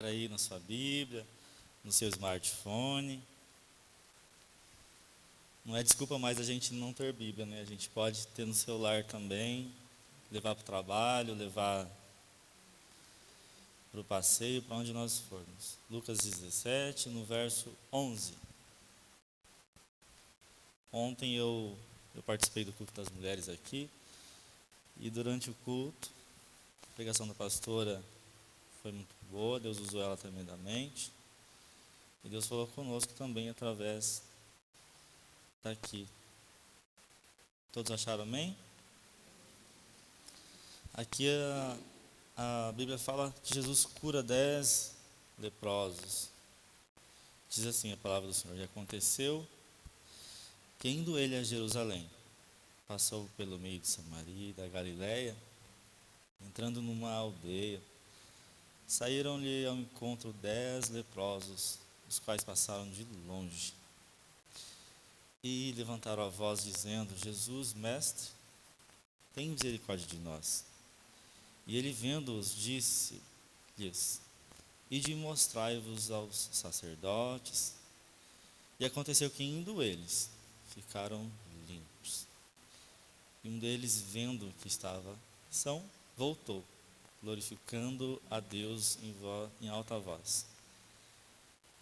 Aí na sua Bíblia, no seu smartphone. Não é desculpa mais a gente não ter Bíblia, né? A gente pode ter no celular também, levar para o trabalho, levar para o passeio, para onde nós formos. Lucas 17, no verso 11. Ontem eu participei do culto das mulheres aqui, e durante o culto, a pregação da pastora foi muito boa, Deus usou ela tremendamente, e Deus falou conosco também através daqui. Todos acharam amém? Aqui a Bíblia fala que Jesus cura 10 leprosos. Diz assim a palavra do Senhor: e aconteceu que, indo ele a Jerusalém, passou pelo meio de Samaria e da Galiléia, entrando numa aldeia, saíram-lhe ao encontro 10 leprosos, os quais passaram de longe, e levantaram a voz dizendo: Jesus, mestre, tem misericórdia de nós. E ele, vendo-os, disse-lhes: ide e mostrai-vos aos sacerdotes. E aconteceu que, indo eles, ficaram limpos. E um deles, vendo que estava são, voltou, glorificando a Deus em alta voz.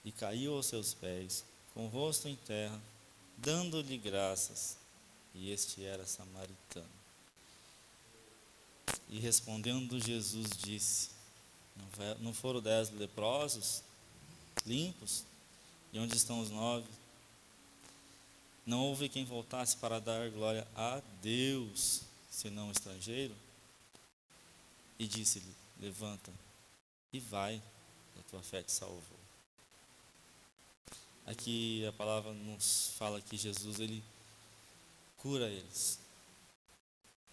E caiu aos seus pés, com o rosto em terra, dando-lhe graças. E este era samaritano. E respondendo Jesus disse: não foram 10 leprosos limpos? E onde estão os 9? Não houve quem voltasse para dar glória a Deus, senão um estrangeiro? E disse-lhe: levanta e vai, a tua fé te salvou. Aqui a palavra nos fala que Jesus, ele cura eles,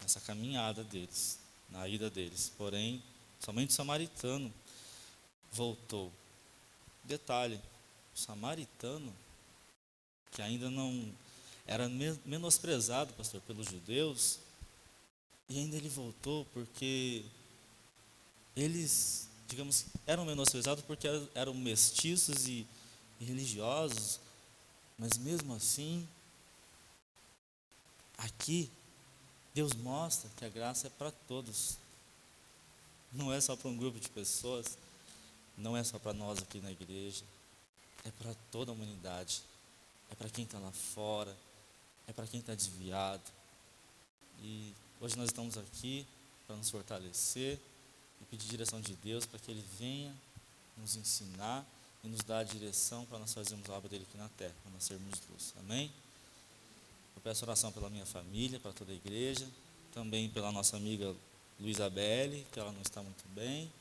nessa caminhada deles, na ida deles. Porém, somente o samaritano voltou. Detalhe: o samaritano, que ainda não era menosprezado, pastor, pelos judeus, e ainda ele voltou porque eles, digamos, eram menosprezados porque eram mestiços e religiosos, mas mesmo assim, aqui, Deus mostra que a graça é para todos, não é só para um grupo de pessoas, não é só para nós aqui na igreja, é para toda a humanidade, é para quem está lá fora, é para quem está desviado. E hoje nós estamos aqui para nos fortalecer e pedir direção de Deus para que Ele venha nos ensinar e nos dar a direção para nós fazermos a obra dele aqui na terra, para nós sermos luz. Amém? Eu peço oração pela minha família, para toda a igreja, também pela nossa amiga Luísa Belli, que ela não está muito bem.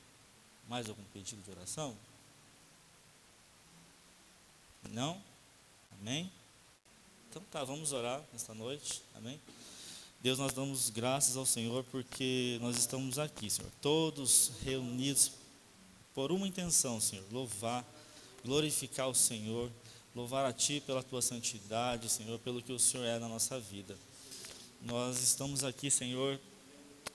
Mais algum pedido de oração? Não? Amém? Então tá, vamos orar nesta noite. Amém? Deus, nós damos graças ao Senhor porque nós estamos aqui, Senhor, todos reunidos por uma intenção, Senhor: louvar, glorificar o Senhor, louvar a Ti pela Tua santidade, Senhor, pelo que o Senhor é na nossa vida. Nós estamos aqui, Senhor,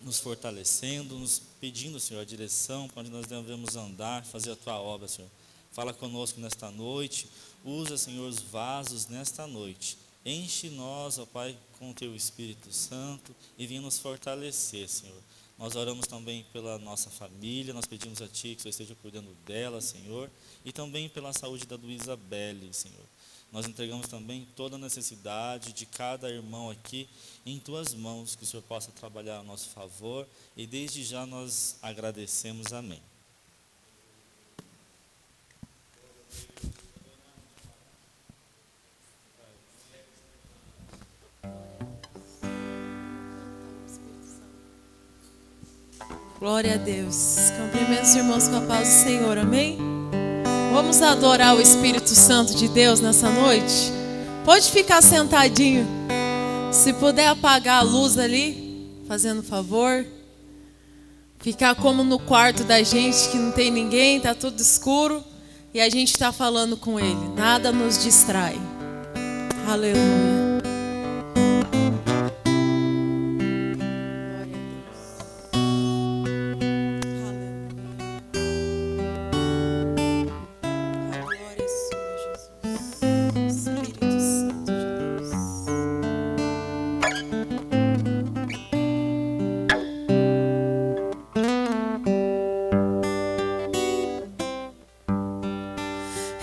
nos fortalecendo, nos pedindo, Senhor, a direção para onde nós devemos andar, fazer a Tua obra, Senhor. Fala conosco nesta noite, usa, Senhor, os vasos nesta noite. Enche nós, ó Pai, com o Teu Espírito Santo e venha nos fortalecer, Senhor. Nós oramos também pela nossa família, nós pedimos a Ti que o Senhor esteja cuidando dela, Senhor, e também pela saúde da Luísa Belli, Senhor. Nós entregamos também toda a necessidade de cada irmão aqui em Tuas mãos, que o Senhor possa trabalhar a nosso favor, e desde já nós agradecemos. Amém. Glória a Deus. Cumprimento os irmãos com a paz do Senhor, amém? Vamos adorar o Espírito Santo de Deus nessa noite? Pode ficar sentadinho. Se puder apagar a luz ali, fazendo favor. Ficar como no quarto da gente, que não tem ninguém, está tudo escuro, e a gente está falando com Ele. Nada nos distrai. Aleluia.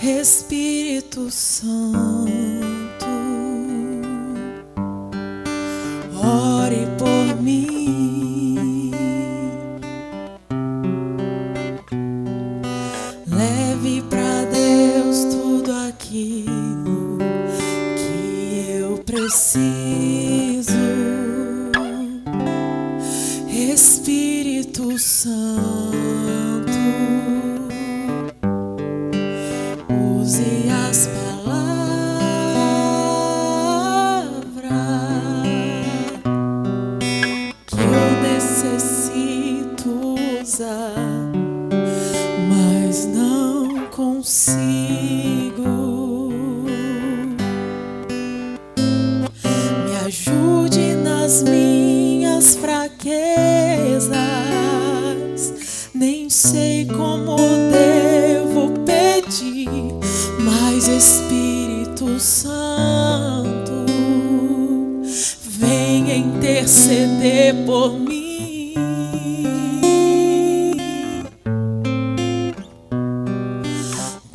Espírito Santo, ore por mim, leve pra Deus tudo aquilo que eu preciso. Espírito Santo, use as palavras que eu necessito usar, mas não consigo. Me ajude nas minhas fraquezas, nem sei como devo pedir, mas Espírito Santo, venha interceder por mim.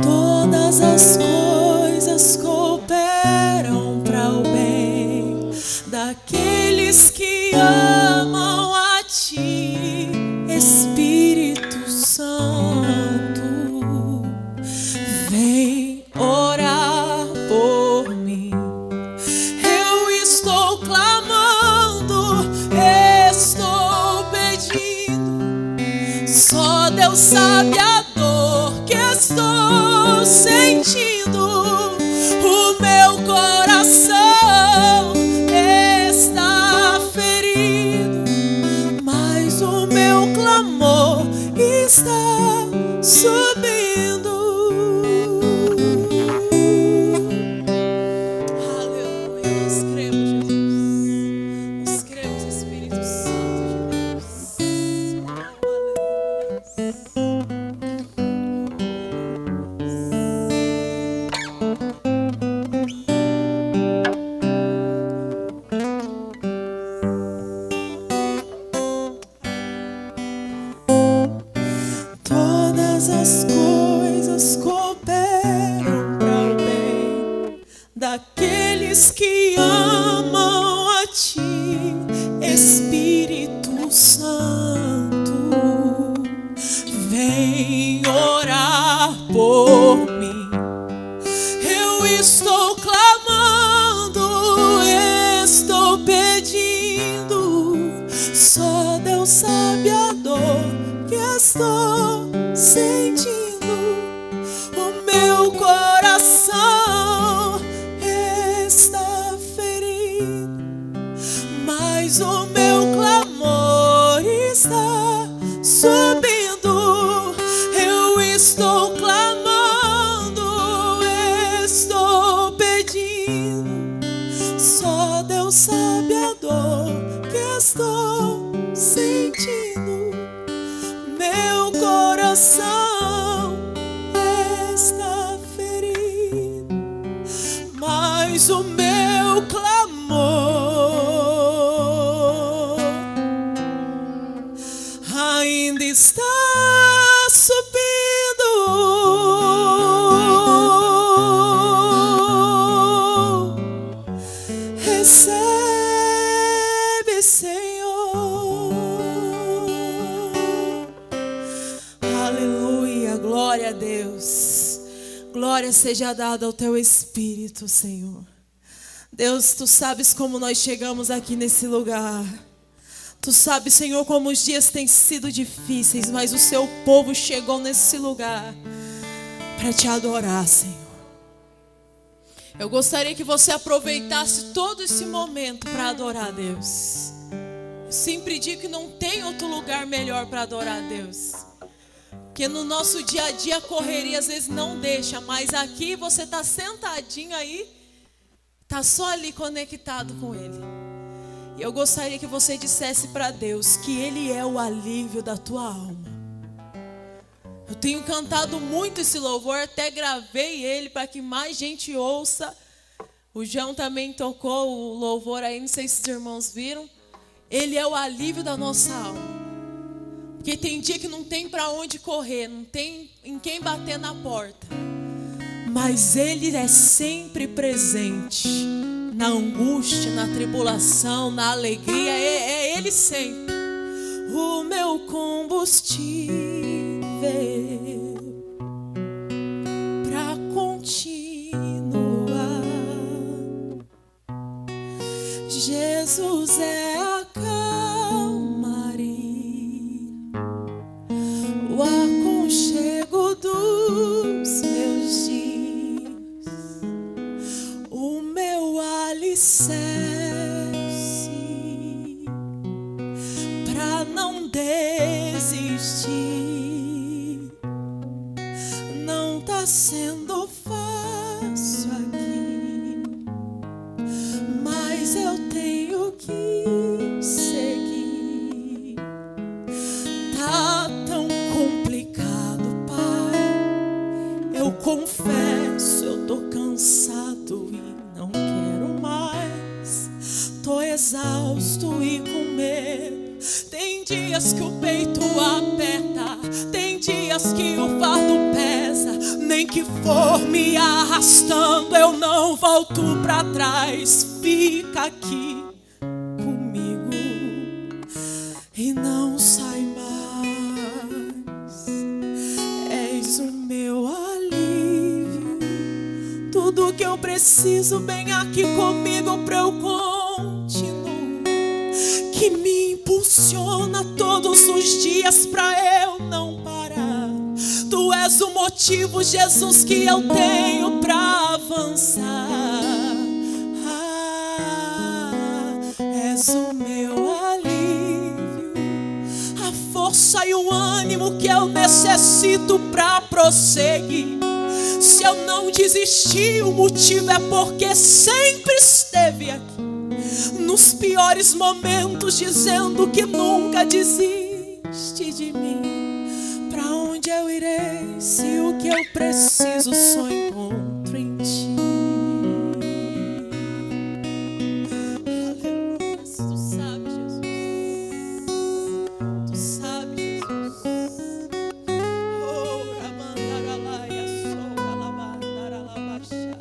Todas as coisas cooperam para o bem daqueles que amam a Ti, Espírito Santo, vem orar por mim. Eu estou clamando, estou pedindo, só Deus sabe a dor que estou sentindo. O meu coração está ferido, mas o meu clamor está subindo. Aleluia, nós cremos, Jesus. Nós cremos, Espírito Santo de Deus. Todas as coisas cooperam para o bem daqueles que amam a Ti, Espírito Santo, vem orar por mim. Eu estou clamando, estou pedindo, só Deus sabe a dor que estou sentindo. O meu coração está ferido, mas o meu clamor está subindo. Eu estou clamando, estou pedindo, só Deus sabe a dor que estou sentindo. Meu coração está ferido, mas o meu clamor ainda está subindo. Recebe, Senhor. Aleluia, glória a Deus. Glória seja dada ao Teu Espírito, Senhor. Deus, Tu sabes como nós chegamos aqui nesse lugar. Tu sabes, Senhor, como os dias têm sido difíceis, mas o Seu povo chegou nesse lugar para Te adorar, Senhor. Eu gostaria que você aproveitasse todo esse momento para adorar a Deus. Eu sempre digo que não tem outro lugar melhor para adorar a Deus. Porque no nosso dia a dia a correria às vezes não deixa, mas aqui você está sentadinho aí, está só ali conectado com Ele. E eu gostaria que você dissesse para Deus que Ele é o alívio da tua alma. Eu tenho cantado muito esse louvor, até gravei ele para que mais gente ouça. O João também tocou o louvor aí, não sei se os irmãos viram. Ele é o alívio da nossa alma. Porque tem dia que não tem para onde correr, não tem em quem bater na porta. mas Ele é sempre presente. Na angústia, na tribulação, na alegria, é Ele sempre o meu combustível para continuar. Jesus é a calmaria, o aconchego dos meus dias, o meu alicerce pra não desistir. Não tá sendo fácil aqui, mas eu tenho que seguir. Tá tão complicado, Pai, eu confesso, eu tô cansado e não quero mais. Tô exausto e com medo. Tem dias que o peito aperta, tem dias que o fardo pesa. Nem que for me arrastando, eu não volto pra trás. Fica aqui comigo e não sai mais. És o meu alívio, tudo que eu preciso bem aqui comigo pra eu continuar. Que me impulsiona todos os dias pra eu não parar. Tu és o motivo, Jesus, que eu tenho pra avançar. És o meu alívio, a força e o ânimo que eu necessito pra prosseguir. Se eu não desisti, o motivo é porque sempre esteve aqui nos piores momentos, dizendo que nunca desiste de mim. Pra onde eu irei se o que eu preciso só encontro em ti? Aleluia, tu sabe, Jesus. Tu sabe, Jesus. Oh, rabandaralaia, souralabandaralabaxai.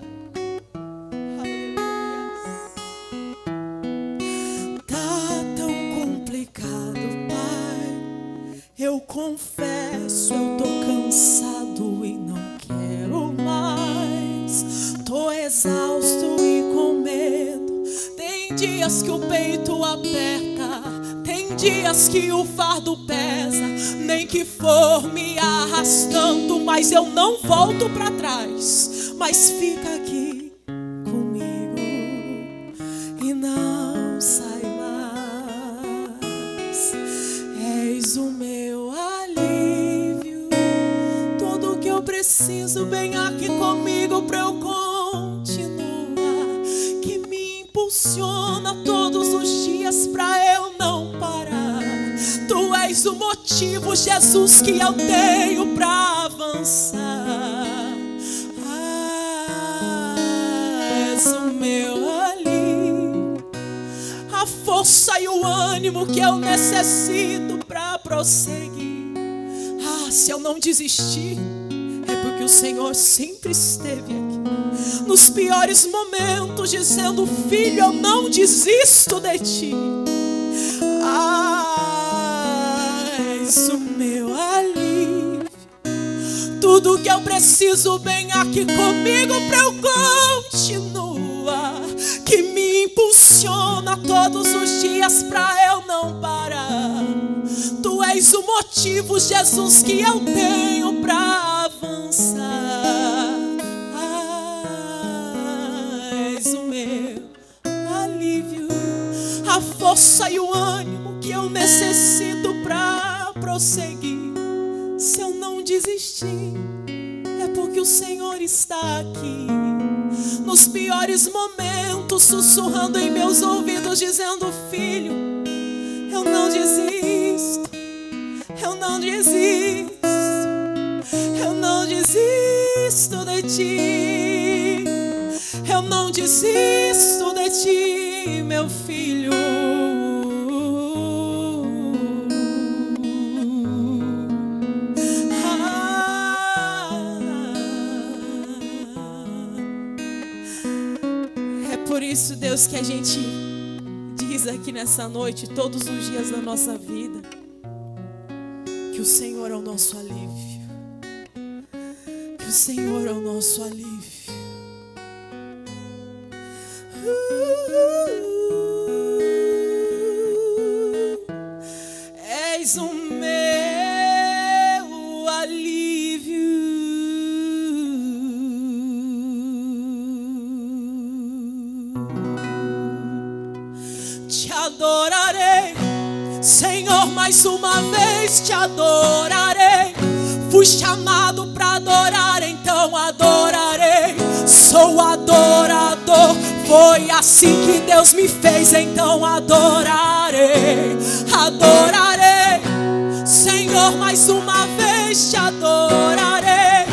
Eu confesso, eu tô cansado e não quero mais. Tô exausto e com medo. Tem dias que o peito aperta, tem dias que o fardo pesa. Nem que for me arrastando, mas eu não volto pra trás. Mas fica aqui comigo e não sai mais. És o meu alívio, tudo que eu preciso bem aqui comigo pra eu continuar. Que me impulsiona todos os dias pra eu não parar. Tu és o motivo, Jesus, que eu tenho pra avançar. És o meu alívio, a força e o ânimo que eu necessito pra prosseguir. Se eu não desistir, é porque o Senhor sempre esteve aqui nos piores momentos, dizendo: filho, eu não desisto de ti. És o meu alívio, tudo que eu preciso bem aqui comigo pra eu continuar. Que me impulsiona todos os dias pra eu não parar. Tu és o motivo, Jesus, que eu tenho pra avançar. És o meu alívio, a força e o ânimo que eu necessito pra prosseguir. Se eu não desistir, é porque o Senhor está aqui nos piores momentos, sussurrando em meus ouvidos, dizendo: filho, eu não desisto, eu não desisto, eu não desisto de ti, eu não desisto de ti, meu filho. por isso, Deus, que a gente diz aqui nessa noite, todos os dias da nossa vida, que o Senhor é o nosso alívio. Que o Senhor é o nosso alívio. És o meu alívio. Te adorarei, Senhor, mais uma vez te adorarei. Fui chamado para adorar, então adorarei. Sou adorador, foi assim que Deus me fez, então adorarei. Adorarei, Senhor, mais uma vez te adorarei.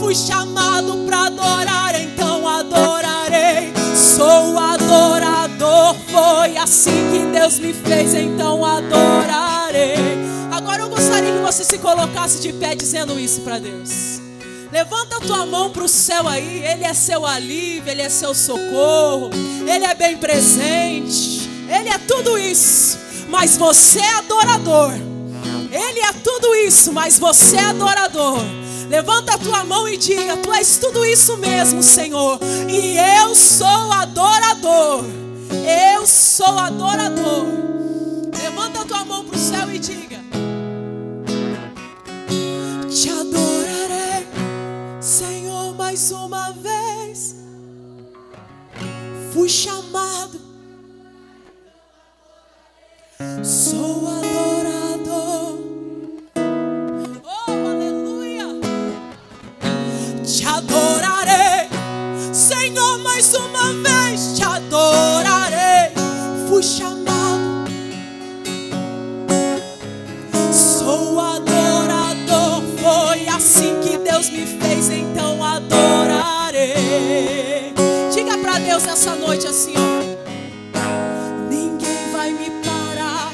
Fui chamado para adorar, então adorarei. Sou adorador, foi assim que Deus me fez, então adorarei. Agora eu gostaria que você se colocasse de pé dizendo isso para Deus. Levanta a tua mão para o céu aí. Ele é seu alívio, Ele é seu socorro, Ele é bem presente, Ele é tudo isso, mas você é adorador. Ele é tudo isso, mas você é adorador. Levanta a tua mão e diga: tu és tudo isso mesmo, Senhor, e eu sou adorador. Eu sou adorador. Levanta a tua mão para o céu e diga: te adorarei, Senhor, mais uma vez. Fui chamado, sou adorador. Oh, aleluia. Te adorarei, Senhor, mais uma vez. Te adorarei. Fui chamado, sou adorador. Foi assim que Deus me fez, então adorarei. Diga pra Deus essa noite assim, ó: ninguém vai me parar.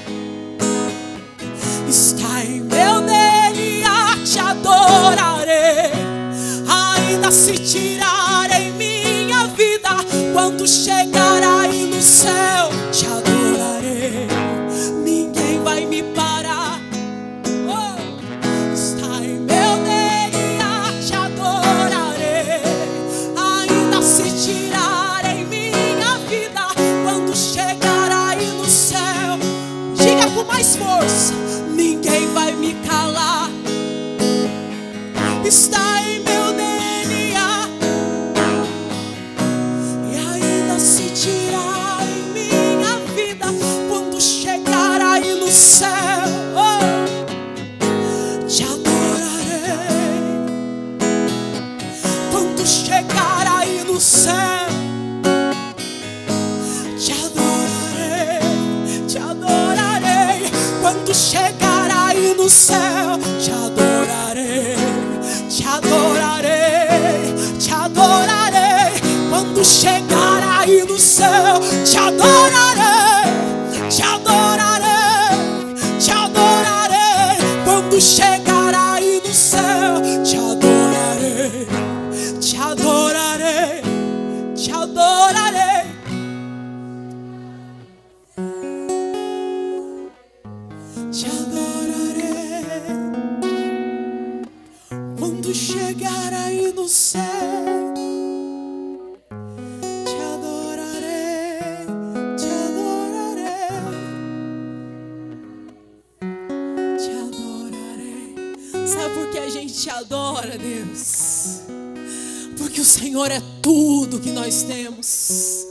Está em meu DNA, te adorarei. Ainda se tirarem minha vida, quando chegar aí no céu, te adorarei. Ninguém vai me parar. Oh, está em meu DNA, te adorarei. Ainda se tirarem minha vida, quando chegar aí no céu, diga com mais força: ninguém vai me calar. Está em meu DNA, e ainda se tirar em minha vida, quando chegar aí no céu, oh, te adorarei. Quando chegar aí no céu, te adorarei, te adorarei. Quando chegar aí no céu, te adorarei, te adorarei, te adorarei. Quando chegar aí no céu, te adorarei, te adorarei, te adorarei. Quando chegar aí no céu, te adorarei, te adorarei, te adorarei. Te adorarei. Quando chegar aí no céu, te adorarei, te adorarei, te adorarei. Sabe por que a gente te adora, Deus? Porque o Senhor é tudo que nós temos.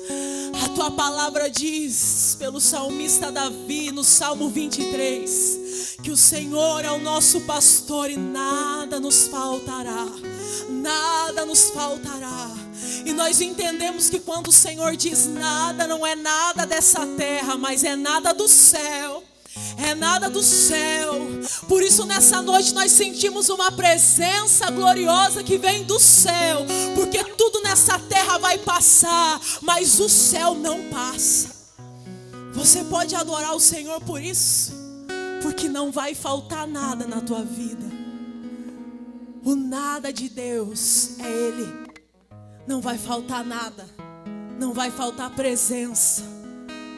A tua palavra diz, pelo salmista Davi, no Salmo 23, que o Senhor é o nosso pastor e nada nos faltará. Nada nos faltará. E nós entendemos que quando o Senhor diz nada, não é nada dessa terra, mas é nada do céu. É nada do céu. Por isso nessa noite nós sentimos uma presença gloriosa que vem do céu. Porque tudo nessa terra vai passar, mas o céu não passa. Você pode adorar o Senhor por isso, porque não vai faltar nada na tua vida. O nada de Deus é Ele. Não vai faltar nada. não vai faltar presença.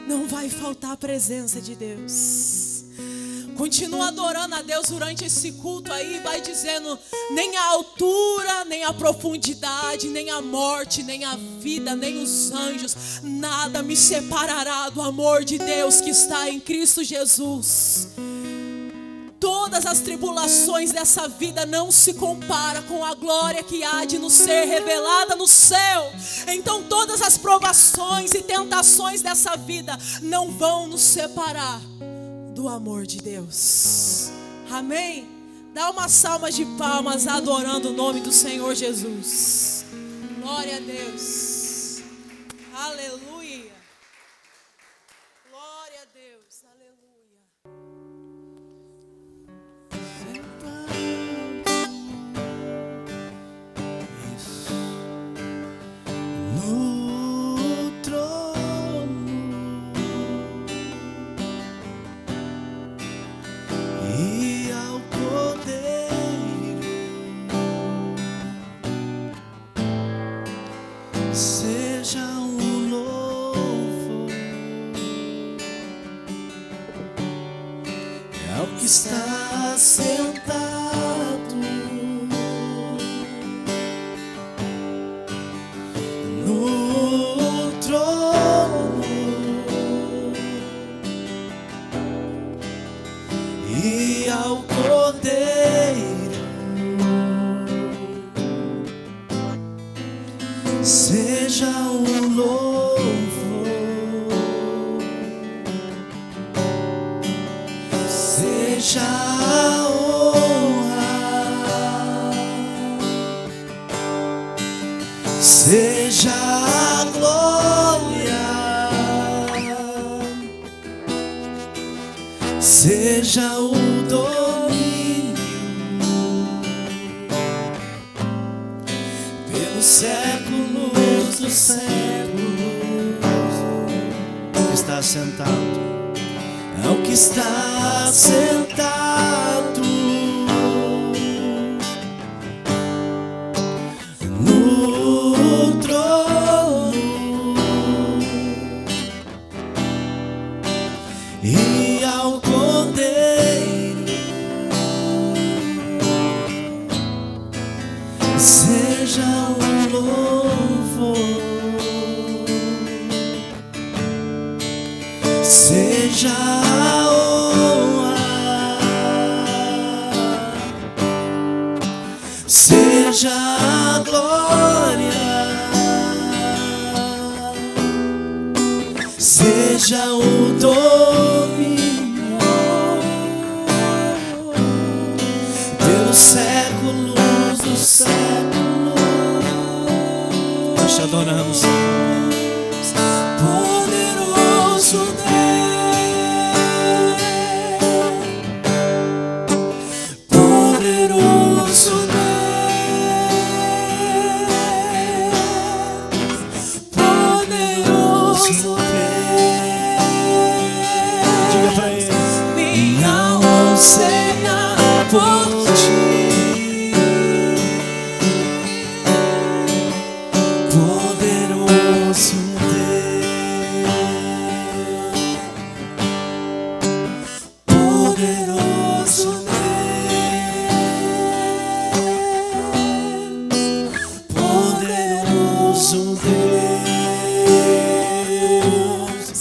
Não vai faltar a presença de Deus. Continua adorando a Deus durante esse culto aí. Vai dizendo: nem a altura, nem a profundidade, nem a morte, nem a vida, nem os anjos, nada me separará do amor de Deus que está em Cristo Jesus. Todas as tribulações dessa vida não se comparam com a glória que há de nos ser revelada no céu. Então todas as provações e tentações dessa vida não vão nos separar do amor de Deus. Amém? Dá uma salva de palmas adorando o nome do Senhor Jesus. Glória a Deus. Aleluia. Glória a Deus. Aleluia. Seja um louvor ao que está sentado no trono e ao Cordeiro. Seja um louvor seja a honra, seja a glória, seja o domínio pelos séculos dos séculos. Que está sentado, ao que está sentado no trono e ao Cordeiro. Seja um louvor, seja a honra, seja a glória, seja o domínio pelos séculos dos séculos. Nós te adoramos, poderoso Deus, poderoso Deus, poderoso Deus. Diga pra ele: minha alma anseia por ti. Poderoso Deus, poderoso Deus, poderoso Deus,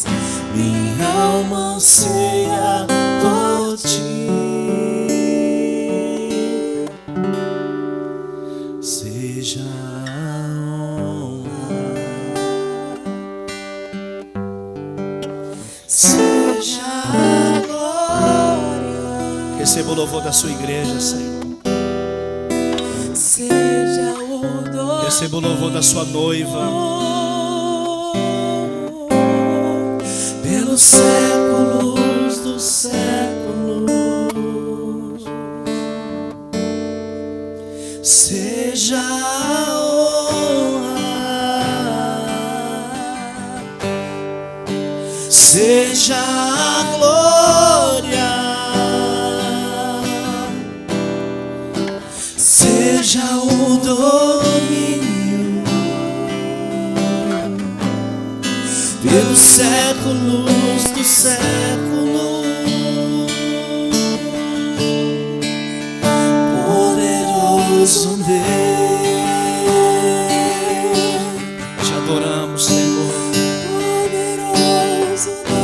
minha alma anseia por ti. Seja seja a glória. Receba o louvor da sua igreja, Senhor. Seja o dom. Receba o louvor da sua noiva. Pelos séculos dos séculos. Seja a seja a glória, seja o domínio pelos séculos dos séculos. Poderoso Deus, te adoramos, Senhor. Poderoso Deus,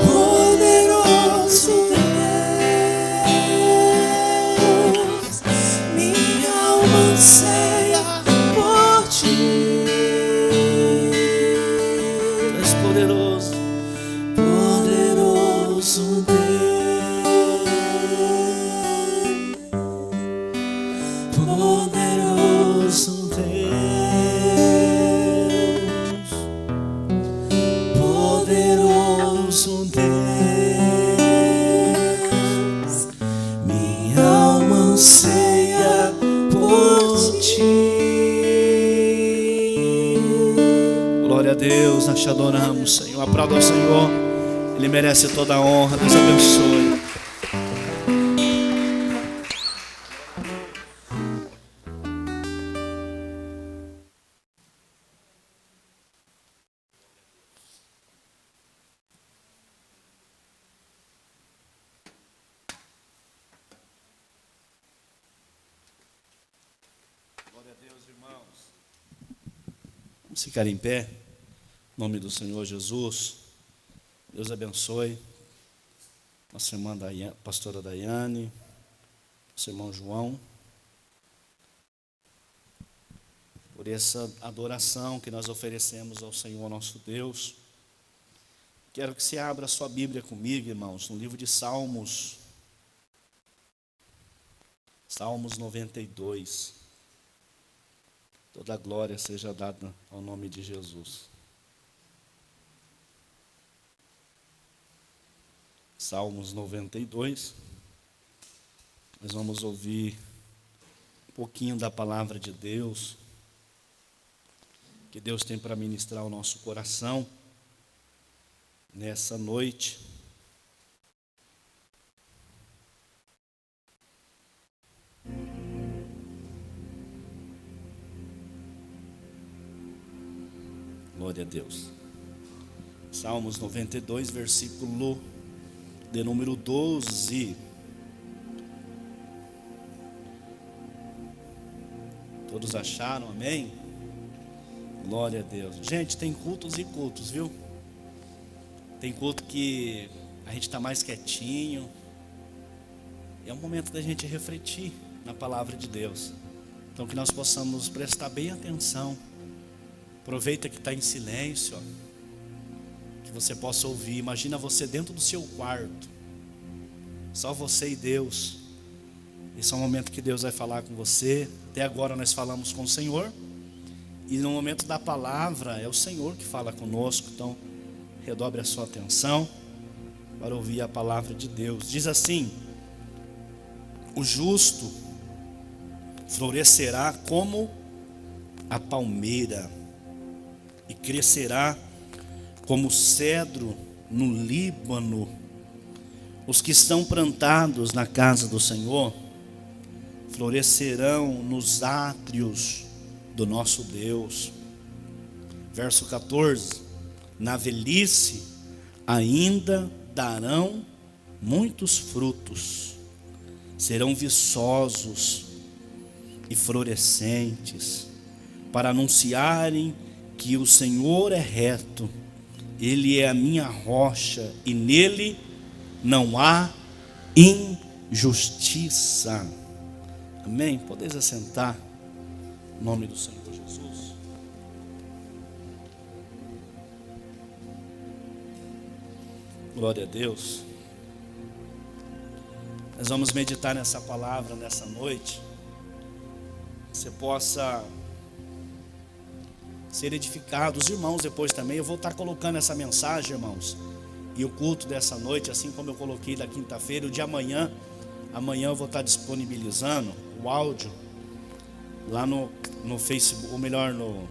poderoso Deus, minha alma anseia por ti. Tu és poderoso, poderoso Deus, poderoso Deus, poderoso Deus, minha alma anseia por ti. Glória a Deus, nós te adoramos, Senhor. Aplauda ao Senhor, Ele merece toda a honra. Deus abençoe. Glória a Deus, irmãos. Vamos ficar em pé, em nome do Senhor Jesus. Deus abençoe nossa irmã pastora Daiane, nosso irmão João, por essa adoração que nós oferecemos ao Senhor nosso Deus. Quero que você abra a sua Bíblia comigo, irmãos, no livro de Salmos, Salmos 92. Toda a glória seja dada ao nome de Jesus. Salmos 92. Nós vamos ouvir um pouquinho da palavra de Deus, que Deus tem para ministrar ao nosso coração nessa noite. Glória a Deus. Salmos 92, versículo de número 12. Todos acharam? Amém? Glória a Deus. Gente, tem cultos e cultos, viu? Tem culto que a gente está mais quietinho. É um momento da gente refletir na palavra de Deus. Então que nós possamos prestar bem atenção. Aproveita que está em silêncio, ó, que você possa ouvir. Imagina você dentro do seu quarto, só você e Deus. Esse é um momento que Deus vai falar com você. Até agora nós falamos com o Senhor, e no momento da palavra é o Senhor que fala conosco. Então redobre a sua atenção para ouvir a palavra de Deus. Diz assim: o justo florescerá como a palmeira e crescerá como o cedro no Líbano. Os que estão plantados na casa do Senhor florescerão nos átrios do nosso Deus. Verso 14: na velhice ainda darão muitos frutos, serão viçosos e florescentes, para anunciarem que o Senhor é reto, Ele é a minha rocha e nele não há injustiça. Amém? Podeis assentar em nome do Senhor Jesus. Glória a Deus. Nós vamos meditar nessa palavra nessa noite. Você possa ser edificado. Os irmãos depois também, eu vou estar colocando essa mensagem, irmãos, e o culto dessa noite, assim como eu coloquei da quinta-feira, o de amanhã eu vou estar disponibilizando o áudio lá no Facebook, ou melhor, no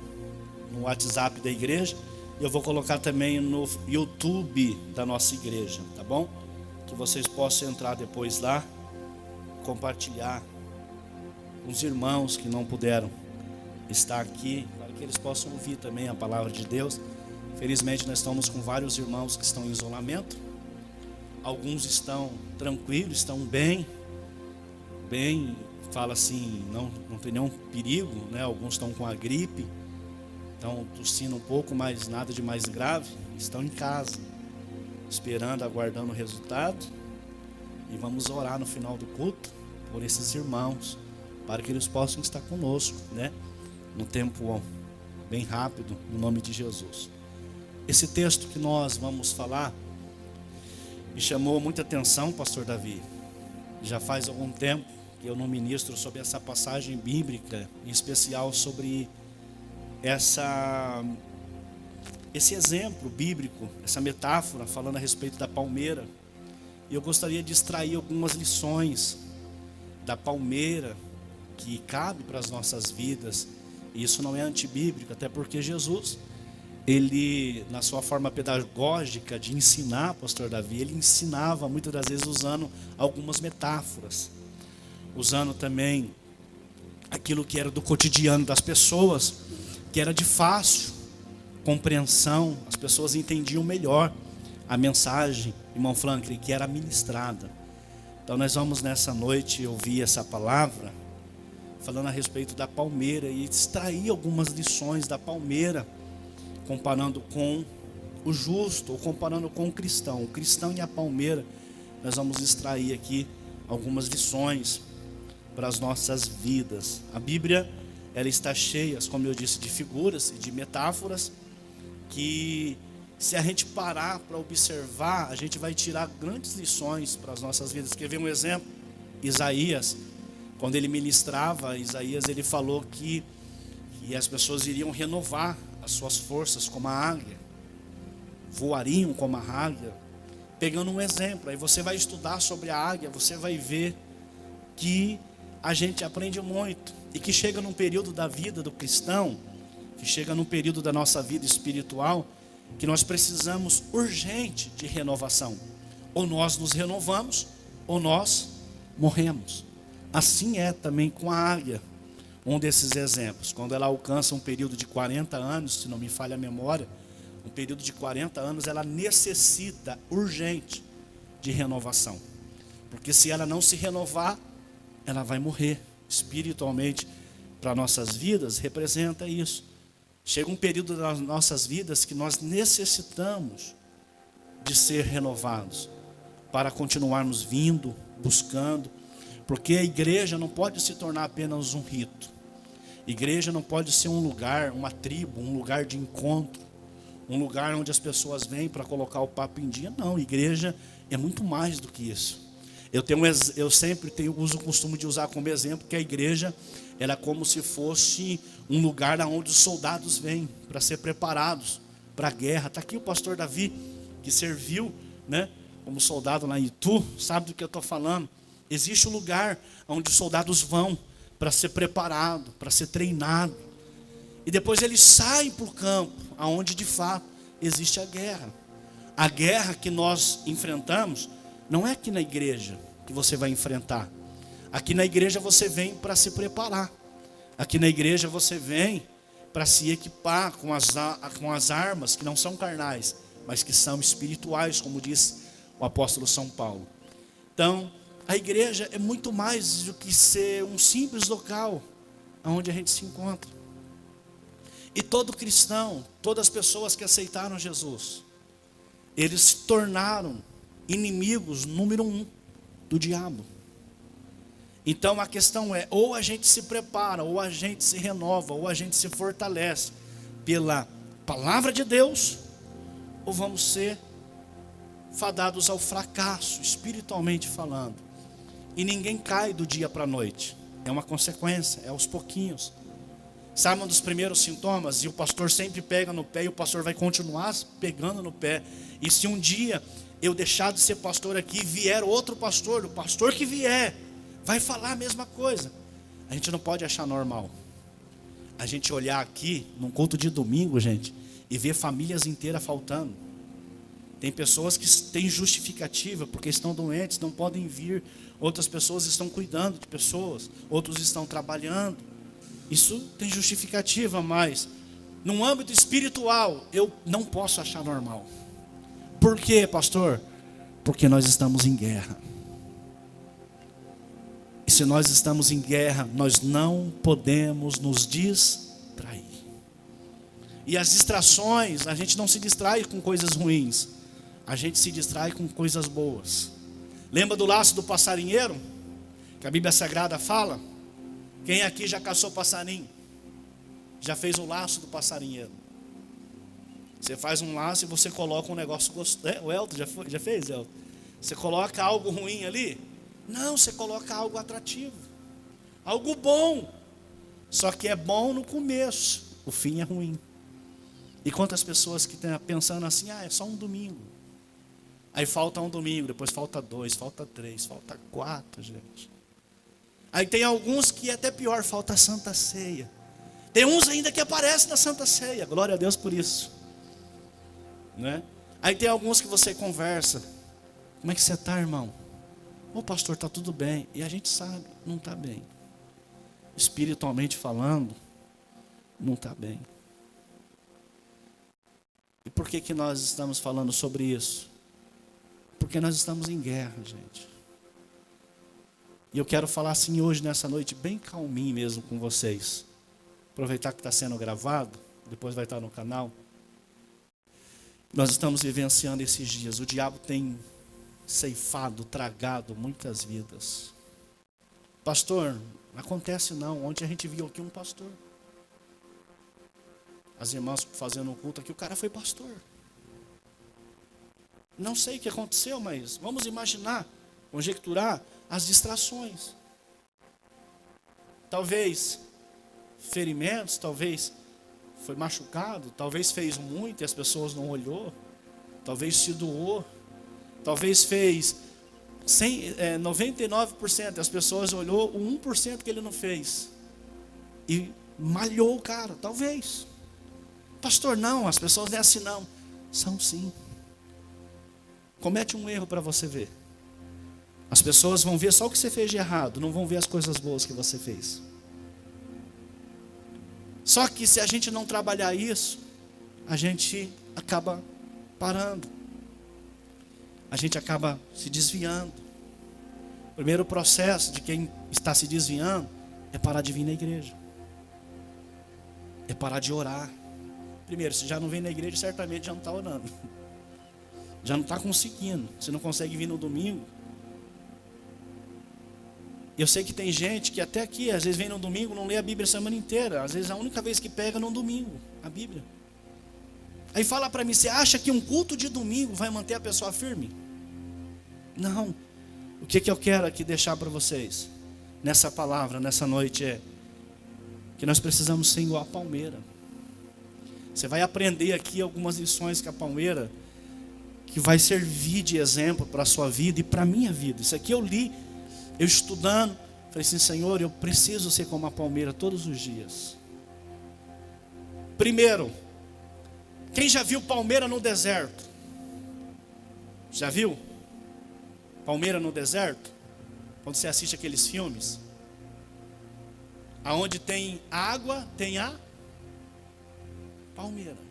WhatsApp da igreja. Eu vou colocar também no YouTube da nossa igreja, tá bom? Que vocês possam entrar depois lá, compartilhar com os irmãos que não puderam estar aqui, para que eles possam ouvir também a palavra de Deus. Felizmente nós estamos com vários irmãos que estão em isolamento. Alguns estão tranquilos, estão bem, fala assim, não tem nenhum perigo, né? Alguns estão com a gripe, estão tossindo um pouco, mas nada de mais grave. Estão em casa, esperando, aguardando o resultado. E vamos orar no final do culto por esses irmãos, para que eles possam estar conosco, né? No tempo bem rápido, no nome de Jesus. Esse texto que nós vamos falar me chamou muita atenção, pastor Davi. Já faz algum tempo que eu não ministro sobre essa passagem bíblica, em especial sobre esse exemplo bíblico, essa metáfora falando a respeito da palmeira. E eu gostaria de extrair algumas lições da palmeira que cabe para as nossas vidas. E isso não é antibíblico, até porque Jesus, ele, na sua forma pedagógica de ensinar, pastor Davi, ele ensinava muitas das vezes usando algumas metáforas, usando também aquilo que era do cotidiano das pessoas, que era de fácil compreensão, as pessoas entendiam melhor a mensagem, irmão Franklin, que era ministrada. Então nós vamos nessa noite ouvir essa palavra, falando a respeito da palmeira, e extrair algumas lições da palmeira, comparando com o justo, ou comparando com o cristão e a palmeira. Nós vamos extrair aqui algumas lições para as nossas vidas. A Bíblia, ela está cheia, como eu disse, de figuras e de metáforas, que se a gente parar para observar, a gente vai tirar grandes lições para as nossas vidas. Quer ver um exemplo? Isaías, quando ele ministrava, Isaías, ele falou que as pessoas iriam renovar as suas forças como a águia, voariam como a águia. Pegando um exemplo, aí você vai estudar sobre a águia, você vai ver que a gente aprende muito, e que chega num período da vida do cristão, que chega num período da nossa vida espiritual, que nós precisamos urgente de renovação. Ou nós nos renovamos, ou nós morremos. Assim é também com a águia. Um desses exemplos, quando ela alcança um período de 40 anos, se não me falha a memória, um período de 40 anos, ela necessita urgente de renovação. Porque se ela não se renovar, ela vai morrer. Espiritualmente, para nossas vidas, representa isso. Chega um período das nossas vidas que nós necessitamos de ser renovados, para continuarmos vindo, buscando. Porque a igreja não pode se tornar apenas um rito. Igreja não pode ser um lugar, uma tribo, um lugar de encontro, um lugar onde as pessoas vêm para colocar o papo em dia. Não, igreja é muito mais do que isso. Eu sempre uso o costume de usar como exemplo que a igreja era como se fosse um lugar onde os soldados vêm para ser preparados para a guerra. Está aqui o pastor Davi, que serviu, né, como soldado lá em Itu, sabe do que eu estou falando. Existe um lugar onde os soldados vão para ser preparado, para ser treinado. E depois eles saem para o campo, onde de fato existe a guerra. A guerra que nós enfrentamos não é aqui na igreja que você vai enfrentar. Aqui na igreja você vem para se preparar. Aqui na igreja você vem para se equipar com as armas que não são carnais, mas que são espirituais, como diz o apóstolo São Paulo. Então, a igreja é muito mais do que ser um simples local onde a gente se encontra. E todo cristão, todas as pessoas que aceitaram Jesus, eles se tornaram inimigos número 1 do diabo. Então a questão é, ou a gente se prepara, ou a gente se renova, ou a gente se fortalece pela palavra de Deus, ou vamos ser fadados ao fracasso, espiritualmente falando. E ninguém cai do dia para a noite. É uma consequência, é aos pouquinhos. Sabe um dos primeiros sintomas? E o pastor sempre pega no pé, e o pastor vai continuar pegando no pé. E se um dia eu deixar de ser pastor aqui, e vier outro pastor, o pastor que vier, vai falar a mesma coisa. A gente não pode achar normal. A gente olhar aqui, num culto de domingo, gente, e ver famílias inteiras faltando. Tem pessoas que têm justificativa, porque estão doentes, não podem vir. Outras pessoas estão cuidando de pessoas, outros estão trabalhando. Isso tem justificativa, mas num âmbito espiritual, eu não posso achar normal. Por quê, pastor? Porque nós estamos em guerra. E se nós estamos em guerra, nós não podemos nos distrair. E as distrações, a gente não se distrai com coisas ruins, a gente se distrai com coisas boas. Lembra do laço do passarinheiro? Que a Bíblia Sagrada fala? Quem aqui já caçou passarinho? Já fez o laço do passarinheiro? Você faz um laço e você coloca um negócio gostoso. O Elton já fez, Elton? Você coloca algo ruim ali? Não, você coloca algo atrativo. Algo bom. Só que é bom no começo. O fim é ruim. E quantas pessoas que estão pensando assim, é só um domingo. Aí falta um domingo, depois falta 2, falta 3, falta 4, gente. Aí tem alguns que é até pior, falta a Santa Ceia. Tem uns ainda que aparecem na Santa Ceia, glória a Deus por isso. Né? Aí tem alguns que você conversa, como é que você está, irmão? Ô pastor, está tudo bem. E a gente sabe, não está bem. Espiritualmente falando, não está bem. E por que nós estamos falando sobre isso? Porque nós estamos em guerra, gente. E eu quero falar assim hoje, nessa noite, bem calminho mesmo com vocês. Aproveitar que está sendo gravado, depois vai estar no canal. Nós estamos vivenciando esses dias. O diabo tem ceifado, tragado muitas vidas. Pastor, não acontece não. Ontem a gente viu aqui um pastor. As irmãs fazendo um culto aqui, o cara foi pastor. Não sei o que aconteceu, mas vamos imaginar, conjecturar as distrações. Talvez ferimentos, talvez foi machucado, talvez fez muito e as pessoas não olhou, talvez se doou, talvez fez 99% as pessoas olhou, o 1% que ele não fez e malhou o cara, talvez. Pastor, não, as pessoas não é assim não. São sim. Comete um erro para você ver. As pessoas vão ver só o que você fez de errado, não vão ver as coisas boas que você fez. Só que se a gente não trabalhar isso, a gente acaba parando. A gente acaba se desviando. O primeiro processo de quem está se desviando é parar de vir na igreja. É parar de orar. Primeiro, se já não vem na igreja, certamente já não está orando. Já não está conseguindo. Se não consegue vir no domingo. Eu sei que tem gente que até aqui, às vezes vem no domingo, não lê a Bíblia a semana inteira. Às vezes a única vez que pega é no domingo, a Bíblia. Aí fala para mim, você acha que um culto de domingo vai manter a pessoa firme? Não. O que eu quero aqui deixar para vocês, nessa palavra, nessa noite, é que nós precisamos ser igual a palmeira. Você vai aprender aqui algumas lições com a palmeira, que vai servir de exemplo para a sua vida e para a minha vida. Isso aqui eu li, eu estudando, falei assim, Senhor, eu preciso ser como a palmeira todos os dias. Primeiro, quem já viu palmeira no deserto? Já viu? Palmeira no deserto? Quando você assiste aqueles filmes, aonde tem água, tem a palmeira.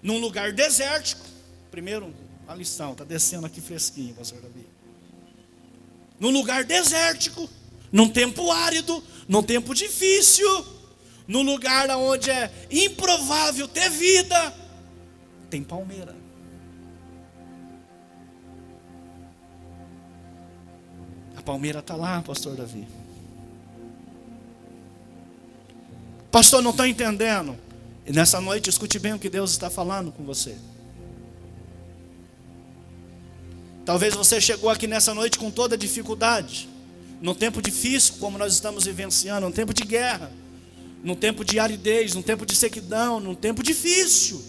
Num lugar desértico, primeiro a lição, está descendo aqui fresquinho, pastor Davi. Num lugar desértico, num tempo árido, num tempo difícil, num lugar onde é improvável ter vida, tem palmeira. A palmeira está lá, pastor Davi. Pastor, não estou entendendo. E nessa noite, escute bem o que Deus está falando com você. Talvez você chegou aqui nessa noite com toda dificuldade. Num tempo difícil, como nós estamos vivenciando. Num tempo de guerra. Num tempo de aridez. Num tempo de sequidão. Num tempo difícil.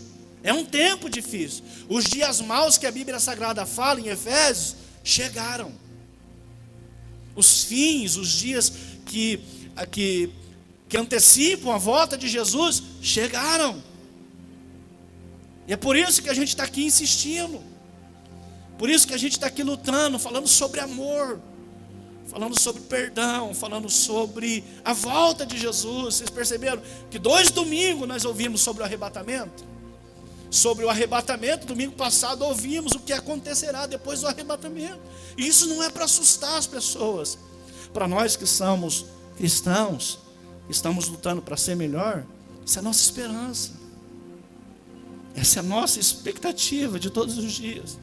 É um tempo difícil. Os dias maus que a Bíblia Sagrada fala em Efésios, chegaram. Os fins, os dias que antecipam a volta de Jesus, chegaram. E é por isso que a gente está aqui insistindo. Por isso que a gente está aqui lutando, falando sobre amor. falando sobre perdão, falando sobre a volta de Jesus. Vocês perceberam que 2 domingos nós ouvimos sobre o arrebatamento? Sobre o arrebatamento, domingo passado ouvimos o que acontecerá depois do arrebatamento. E isso não é para assustar as pessoas. Para nós que somos cristãos, estamos lutando para ser melhor, essa é a nossa esperança. Essa é a nossa expectativa de todos os dias.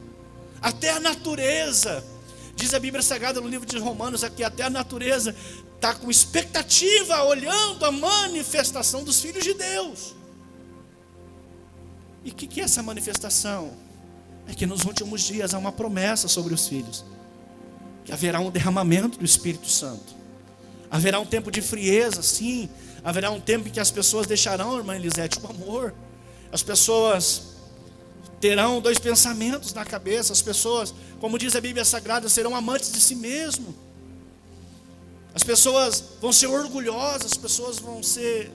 Até a natureza, diz a Bíblia Sagrada no livro de Romanos aqui, até a natureza está com expectativa, olhando a manifestação dos filhos de Deus. E o que é essa manifestação? É que nos últimos dias há uma promessa sobre os filhos, que haverá um derramamento do Espírito Santo. Haverá um tempo de frieza, sim. Haverá um tempo em que as pessoas deixarão, irmã Elisete, o amor. As pessoas terão 2 pensamentos na cabeça. As pessoas, como diz a Bíblia Sagrada, serão amantes de si mesmo. As pessoas vão ser orgulhosas. As pessoas vão ser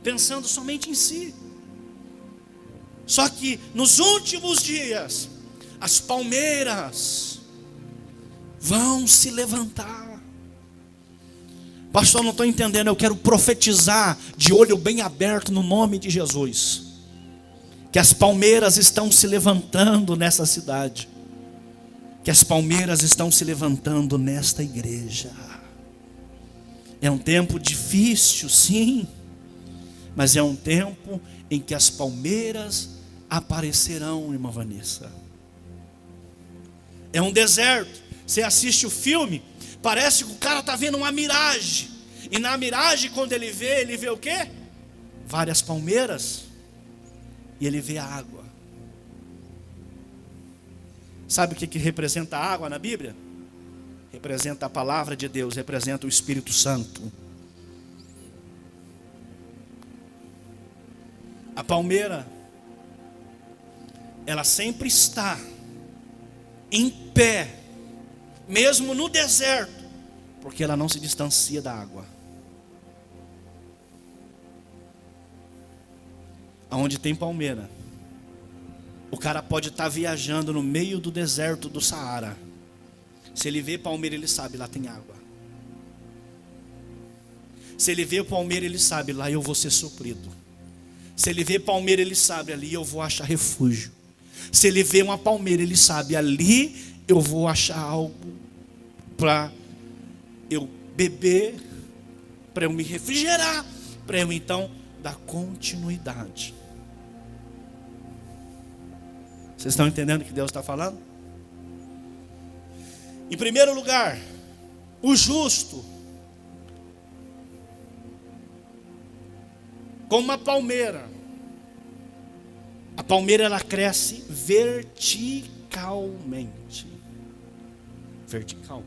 pensando somente em si. Só que nos últimos dias, as palmeiras vão se levantar. Pastor, não estou entendendo. Eu quero profetizar de olho bem aberto no nome de Jesus, que as palmeiras estão se levantando nessa cidade, que as palmeiras estão se levantando nesta igreja. É um tempo difícil, sim, mas é um tempo em que as palmeiras aparecerão, irmã Vanessa. É um deserto. Você assiste o filme, parece que o cara está vendo uma miragem. E na miragem, quando ele vê o quê? Várias palmeiras. E ele vê a água. Sabe o que representa a água na Bíblia? Representa a palavra de Deus, representa o Espírito Santo. A palmeira, ela sempre está em pé, mesmo no deserto, porque ela não se distancia da água. Aonde tem palmeira, o cara pode estar viajando no meio do deserto do Saara. Se ele vê palmeira, ele sabe, lá tem água. Se ele vê palmeira, ele sabe, lá eu vou ser suprido. Se ele vê palmeira, ele sabe, ali eu vou achar refúgio. Se ele vê uma palmeira, ele sabe, ali eu vou achar algo para eu beber, para eu me refrigerar, para eu então dar continuidade. Vocês estão entendendo o que Deus está falando? Em primeiro lugar, o justo, como uma palmeira. A palmeira, ela cresce verticalmente. Vertical.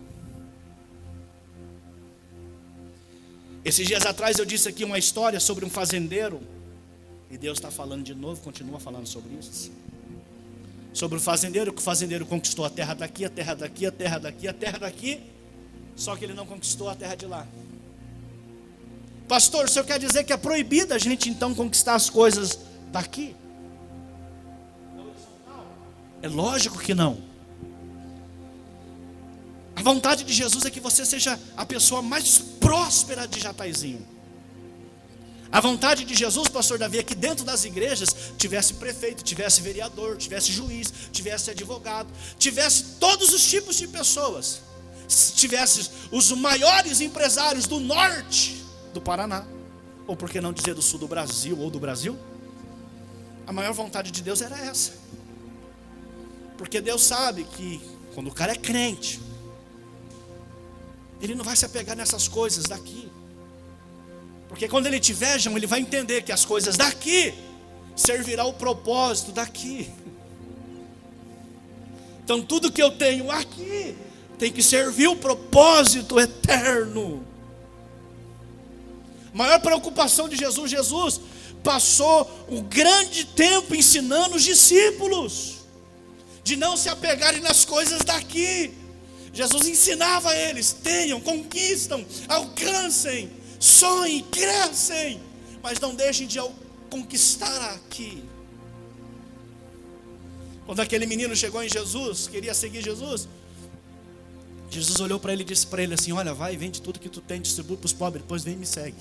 Esses dias atrás eu disse aqui uma história sobre um fazendeiro. E Deus está falando de novo, continua falando sobre isso. Sobre o fazendeiro, que o fazendeiro conquistou a terra daqui, a terra daqui, a terra daqui, a terra daqui. Só que ele não conquistou a terra de lá. Pastor, o senhor quer dizer que é proibido a gente então conquistar as coisas daqui? É lógico que não. A vontade de Jesus é que você seja a pessoa mais próspera de Jataizinho. A vontade de Jesus, pastor Davi, é que dentro das igrejas tivesse prefeito, tivesse vereador, tivesse juiz, tivesse advogado, tivesse todos os tipos de pessoas. Tivesse os maiores empresários do norte do Paraná, ou por que não dizer do sul do Brasil ou do Brasil. A maior vontade de Deus era essa. Porque Deus sabe que quando o cara é crente, ele não vai se apegar nessas coisas daqui. Porque quando ele te vejam, ele vai entender que as coisas daqui servirá o propósito daqui. Então tudo que eu tenho aqui tem que servir o propósito eterno. A maior preocupação de Jesus, Jesus passou um grande tempo ensinando os discípulos de não se apegarem nas coisas daqui. Jesus ensinava a eles: tenham, conquistam, alcancem, sonhem, crescem, mas não deixem de conquistar aqui. Quando aquele menino chegou em Jesus, queria seguir Jesus, Jesus olhou para ele e disse para ele assim: olha, vai, vende tudo que tu tem, distribui para os pobres, depois vem e me segue.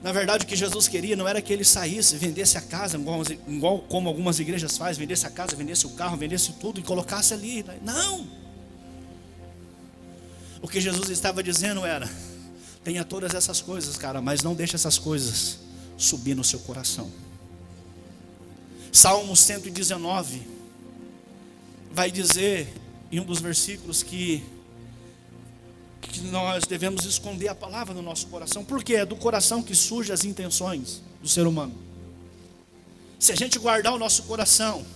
Na verdade, o que Jesus queria não era que ele saísse, vendesse a casa, igual como algumas igrejas fazem, vendesse a casa, vendesse o carro, vendesse tudo e colocasse ali. Não! O que Jesus estava dizendo era: tenha todas essas coisas, cara, mas não deixe essas coisas subir no seu coração. Salmo 119 vai dizer em um dos versículos que nós devemos esconder a palavra no nosso coração. Porque é do coração que surgem as intenções do ser humano. Se a gente guardar o nosso coração,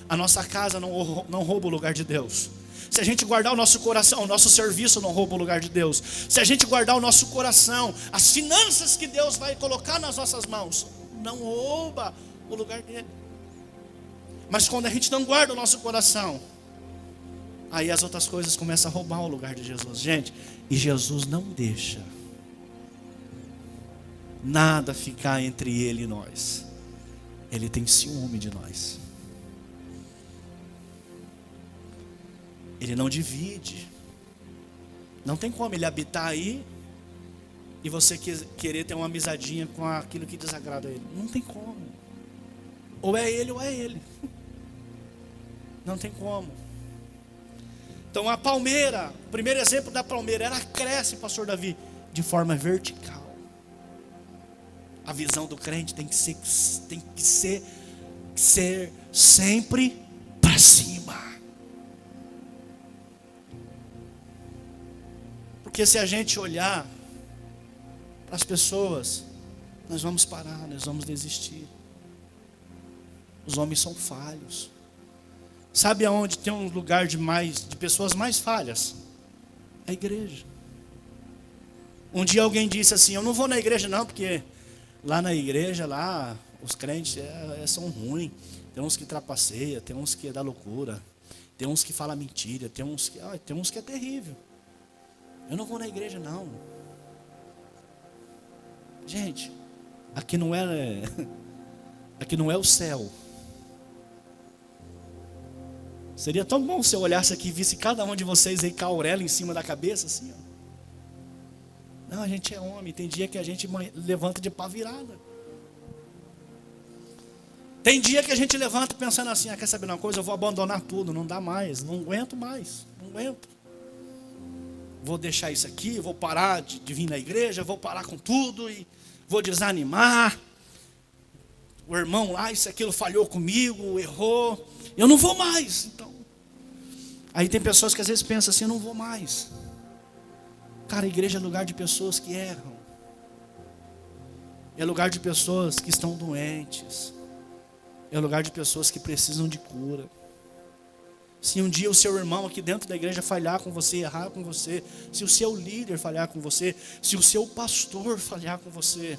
a nossa casa não rouba o lugar de Deus. Se a gente guardar o nosso coração, o nosso serviço não rouba o lugar de Deus. Se a gente guardar o nosso coração, as finanças que Deus vai colocar nas nossas mãos não rouba o lugar dele. Mas quando a gente não guarda o nosso coração, aí as outras coisas começam a roubar o lugar de Jesus. Gente, e Jesus não deixa nada ficar entre ele e nós. Ele tem ciúme de nós. Ele não divide. Não tem como ele habitar aí e você querer ter uma amizadinha com aquilo que desagrada a ele. Não tem como. Ou é ele ou é ele. Não tem como. Então a palmeira, o primeiro exemplo da palmeira, ela cresce, pastor Davi, de forma vertical. A visão do crente tem que ser sempre para cima. Porque se a gente olhar para as pessoas, nós vamos parar, nós vamos desistir. Os homens são falhos. Sabe aonde tem um lugar de pessoas mais falhas? A igreja. Um dia alguém disse assim: eu não vou na igreja não, porque lá na igreja, lá, os crentes são ruins. Tem uns que trapaceiam, tem uns que dá loucura, tem uns que falam mentira, tem uns que é terrível. Eu não vou na igreja não. Gente, aqui não é o céu. Seria tão bom se eu olhasse aqui e visse cada um de vocês aí com a auréola em cima da cabeça, assim, ó. Não, a gente é homem. Tem dia que a gente levanta de pá virada. Tem dia que a gente levanta pensando assim: quer saber de uma coisa? Eu vou abandonar tudo, não dá mais, não aguento mais, não aguento. Vou deixar isso aqui, vou parar de vir na igreja, vou parar com tudo e vou desanimar. O irmão lá, isso aquilo falhou comigo, errou. Eu não vou mais. Então, aí tem pessoas que às vezes pensam assim: eu não vou mais. Cara, a igreja é lugar de pessoas que erram. É lugar de pessoas que estão doentes. É lugar de pessoas que precisam de cura. Se um dia o seu irmão aqui dentro da igreja falhar com você, errar com você, se o seu líder falhar com você, se o seu pastor falhar com você,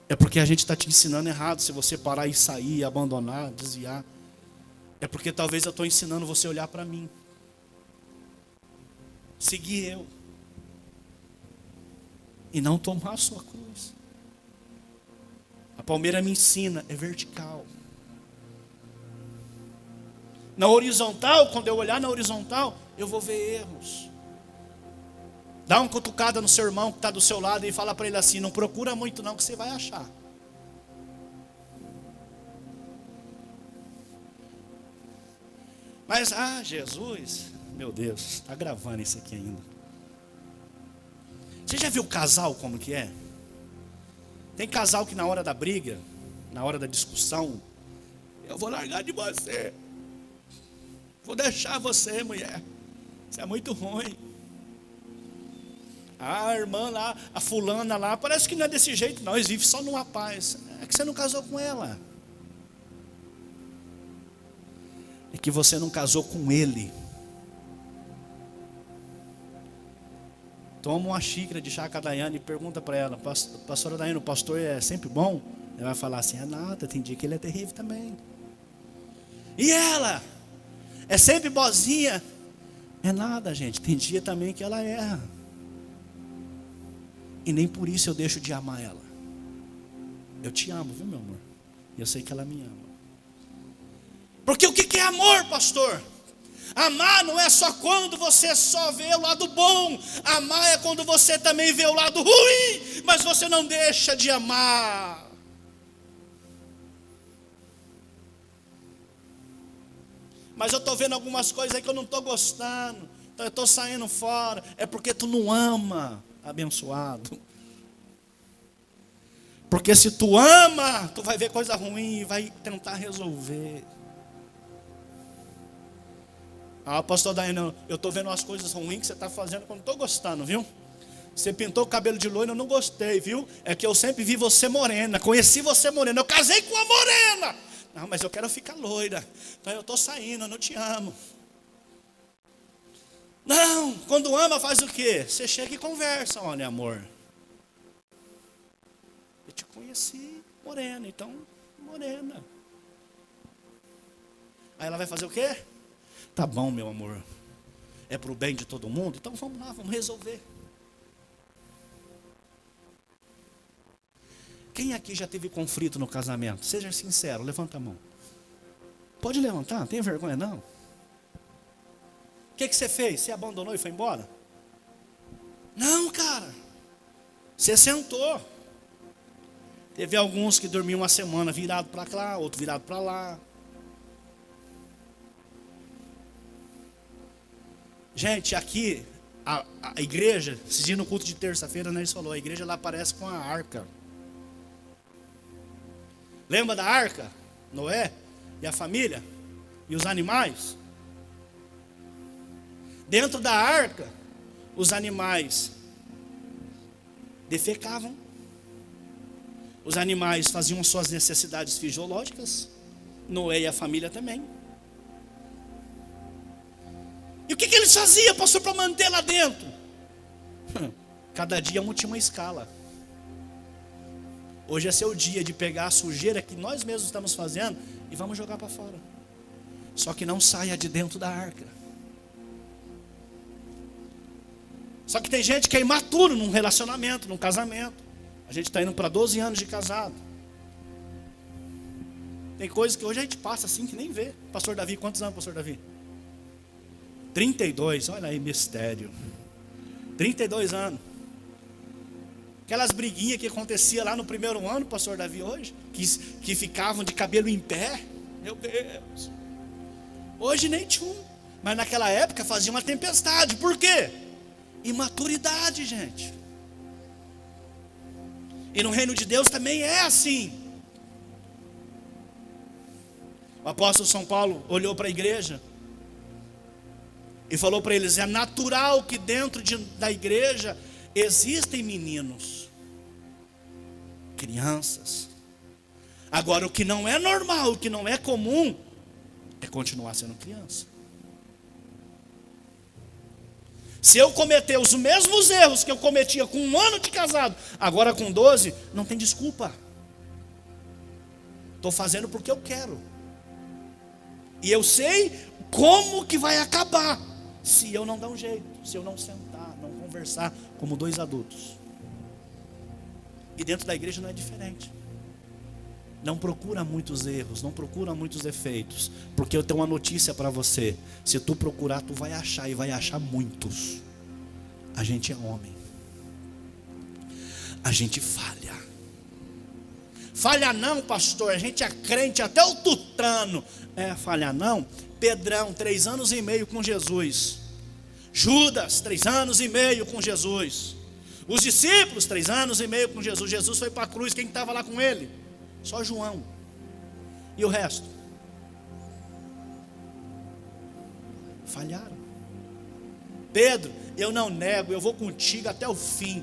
é porque a gente está te ensinando errado. Se você parar e sair, abandonar, desviar, é porque talvez eu estou ensinando você a olhar para mim, seguir eu, e não tomar a sua cruz. A palmeira me ensina, é vertical. Na horizontal, quando eu olhar na horizontal, eu vou ver erros. Dá uma cutucada no seu irmão que está do seu lado e fala para ele assim: não procura muito não, que você vai achar. Mas, Jesus, meu Deus, está gravando isso aqui ainda. Você já viu o casal como que é? Tem casal que na hora da briga, na hora da discussão, eu vou largar de você. Vou deixar você, mulher. Você é muito ruim. A irmã lá, a fulana lá, parece que não é desse jeito não, eles vivem só numa paz. É que você não casou com ela. É que você não casou com ele. Toma uma xícara de chá com a Daiane e pergunta para ela: pastora Daiane, o pastor é sempre bom? Ela vai falar assim: nada, tem dia que ele é terrível também. E ela? É sempre boazinha? É nada, gente, tem dia também que ela erra. E nem por isso eu deixo de amar ela. Eu te amo, viu, meu amor? E eu sei que ela me ama. Porque o que é amor, pastor? Amar não é só quando você só vê o lado bom. Amar é quando você também vê o lado ruim, mas você não deixa de amar. Mas eu estou vendo algumas coisas aí que eu não estou gostando, então eu estou saindo fora. É porque tu não ama, abençoado. Porque se tu ama, tu vai ver coisa ruim e vai tentar resolver. Pastor Daina, eu estou vendo as coisas ruins que você está fazendo que eu não estou gostando, viu? Você pintou o cabelo de loiro, eu não gostei, viu? É que eu sempre vi você morena, conheci você morena, eu casei com uma morena. Não, mas eu quero ficar loira, então eu estou saindo, eu não te amo. Não, quando ama faz o quê? Você chega e conversa, olha amor. Eu te conheci morena, então morena. Aí ela vai fazer o quê? Tá bom, meu amor, é para o bem de todo mundo, então vamos lá, vamos resolver. Quem aqui já teve conflito no casamento? Seja sincero, levanta a mão. Pode levantar, não tem vergonha não. O que você fez? Você abandonou e foi embora? Não, cara, você sentou. Teve alguns que dormiam uma semana virado para lá, outro virado para lá. Gente, aqui, a igreja, esse dia no culto de terça-feira, né, eles falou, a igreja lá parece com a arca. Lembra da arca? Noé e a família? E os animais? Dentro da arca, os animais defecavam. Os animais faziam suas necessidades fisiológicas. Noé e a família também. E o que eles faziam, pastor, para manter lá dentro? Cada dia tinha uma escala. Hoje é seu dia de pegar a sujeira que nós mesmos estamos fazendo e vamos jogar para fora. Só que não saia de dentro da arca. Só que tem gente que é imaturo num relacionamento, num casamento. A gente está indo para 12 anos de casado. Tem coisas que hoje a gente passa assim que nem vê. Pastor Davi, quantos anos, pastor Davi? 32, olha aí, mistério. 32 anos. Aquelas briguinhas que acontecia lá no primeiro ano, pastor Davi, hoje, que ficavam de cabelo em pé. Meu Deus. Hoje nem tinha. Mas naquela época fazia uma tempestade. Por quê? Imaturidade, gente. E no reino de Deus também é assim. O apóstolo São Paulo olhou para a igreja e falou para eles, é natural que dentro da igreja existem meninos, crianças. Agora o que não é normal, o que não é comum, é continuar sendo criança. Se eu cometer os mesmos erros que eu cometia com 1 ano de casado, agora com 12, não tem desculpa. Estou fazendo porque eu quero. E eu sei como que vai acabar, se eu não dar um jeito, se eu não sentar, não conversar como 2 adultos. E dentro da igreja não é diferente. Não procura muitos erros, não procura muitos defeitos, porque eu tenho uma notícia para você. Se tu procurar, tu vai achar, e vai achar muitos. A gente é homem. A gente falha. Falha não, pastor, a gente é crente até o tutano. Falha não. Pedrão, 3 anos e meio com Jesus. Judas, 3 anos e meio com Jesus. Os discípulos, 3 anos e meio com Jesus. Jesus foi para a cruz, quem estava lá com ele? Só João. E o resto? Falharam. Pedro, eu não nego, eu vou contigo até o fim.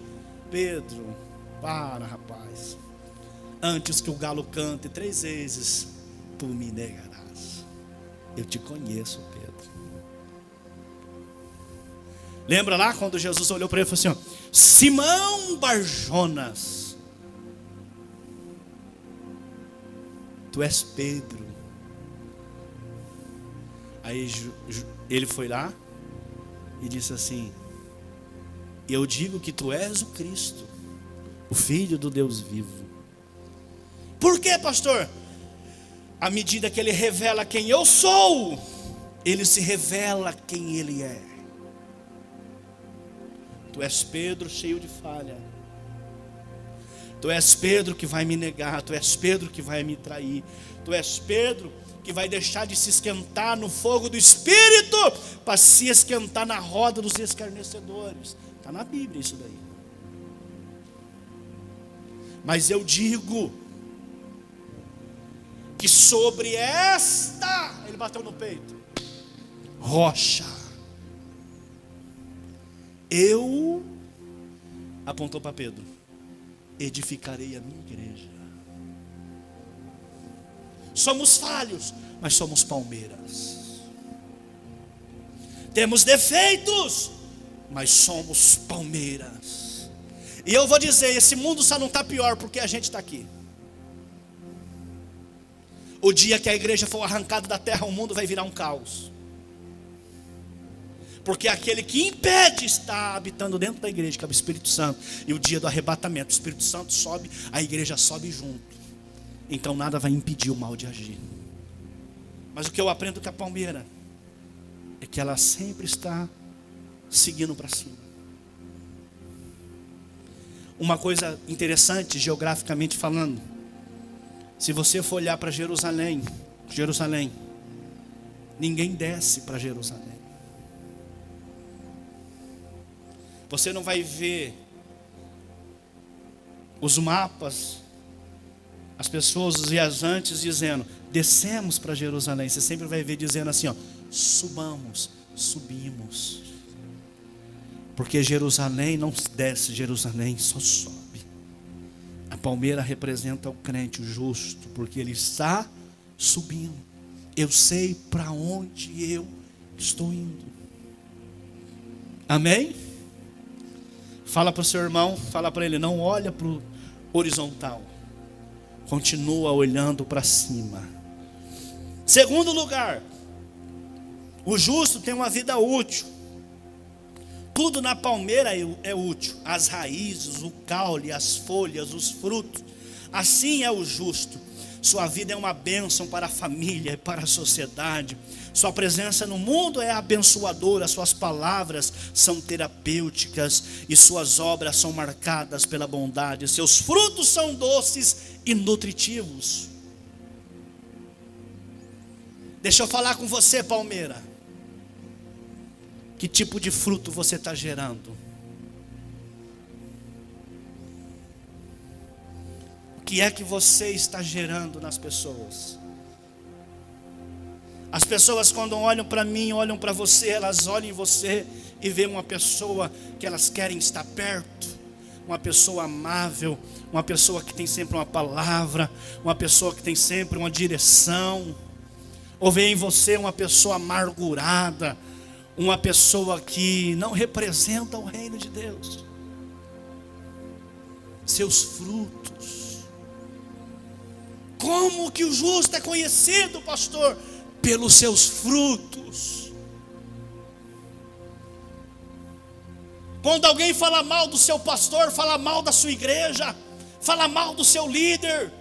Pedro, para, rapaz. Antes que o galo cante 3 vezes, tu me negarás. Eu te conheço, Pedro. Lembra lá quando Jesus olhou para ele e falou assim, Simão Barjonas, tu és Pedro. Aí ele foi lá e disse assim, eu digo que tu és o Cristo, o Filho do Deus vivo. Por quê, pastor? à medida que Ele revela quem eu sou, Ele se revela quem Ele é. Tu és Pedro cheio de falha. Tu és Pedro que vai me negar. Tu és Pedro que vai me trair. Tu és Pedro que vai deixar de se esquentar no fogo do Espírito para se esquentar na roda dos escarnecedores. Está na Bíblia isso daí. Mas eu digo que sobre esta, ele bateu no peito, rocha, eu, apontou para Pedro, edificarei a minha igreja. Somos falhos, mas somos palmeiras. Temos defeitos, mas somos palmeiras. E eu vou dizer, esse mundo só não está pior porque a gente está aqui. O dia que a igreja for arrancada da terra, o mundo vai virar um caos. Porque aquele que impede está habitando dentro da igreja, que é o Espírito Santo. E o dia do arrebatamento, o Espírito Santo sobe, a igreja sobe junto. Então nada vai impedir o mal de agir. Mas o que eu aprendo com a palmeira é que ela sempre está seguindo para cima. Uma coisa interessante, geograficamente falando, se você for olhar para Jerusalém, ninguém desce para Jerusalém. Você não vai ver os mapas, as pessoas, os viajantes dizendo, descemos para Jerusalém. Você sempre vai ver dizendo assim, ó, subimos. Porque Jerusalém não desce, Jerusalém só sobe. A palmeira representa o crente, o justo, porque ele está subindo. Eu sei para onde eu estou indo. Amém? Fala para o seu irmão, fala para ele, não olha para o horizontal. Continua olhando para cima. Segundo lugar, o justo tem uma vida útil. Tudo na palmeira é útil. As raízes, o caule, as folhas, os frutos. Assim é o justo. Sua vida é uma bênção para a família e para a sociedade. Sua presença no mundo é abençoadora. Suas palavras são terapêuticas e suas obras são marcadas pela bondade. Seus frutos são doces e nutritivos. Deixa eu falar com você, palmeira. Que tipo de fruto você está gerando? O que é que você está gerando nas pessoas? As pessoas quando olham para mim, olham para você, elas olham em você e veem uma pessoa que elas querem estar perto. Uma pessoa amável, uma pessoa que tem sempre uma palavra, uma pessoa que tem sempre uma direção. Ou vê em você uma pessoa amargurada, uma pessoa que não representa o reino de Deus. Seus frutos. Como que o justo é conhecido, pastor? Pelos seus frutos. Quando alguém fala mal do seu pastor, fala mal da sua igreja, fala mal do seu líder,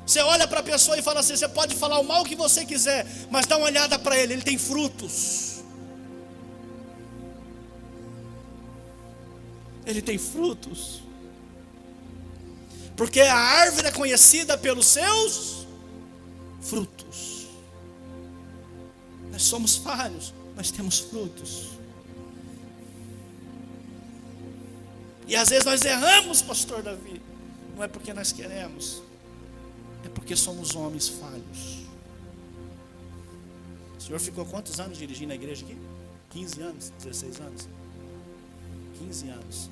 você olha para a pessoa e fala assim, você pode falar o mal que você quiser, mas dá uma olhada para ele tem frutos. Ele tem frutos. Porque a árvore é conhecida pelos seus frutos. Nós somos falhos, mas temos frutos. E às vezes nós erramos, pastor Davi. Não é porque nós queremos, é porque somos homens falhos. O senhor ficou quantos anos dirigindo a igreja aqui? 15 anos, 16 anos? 15 anos.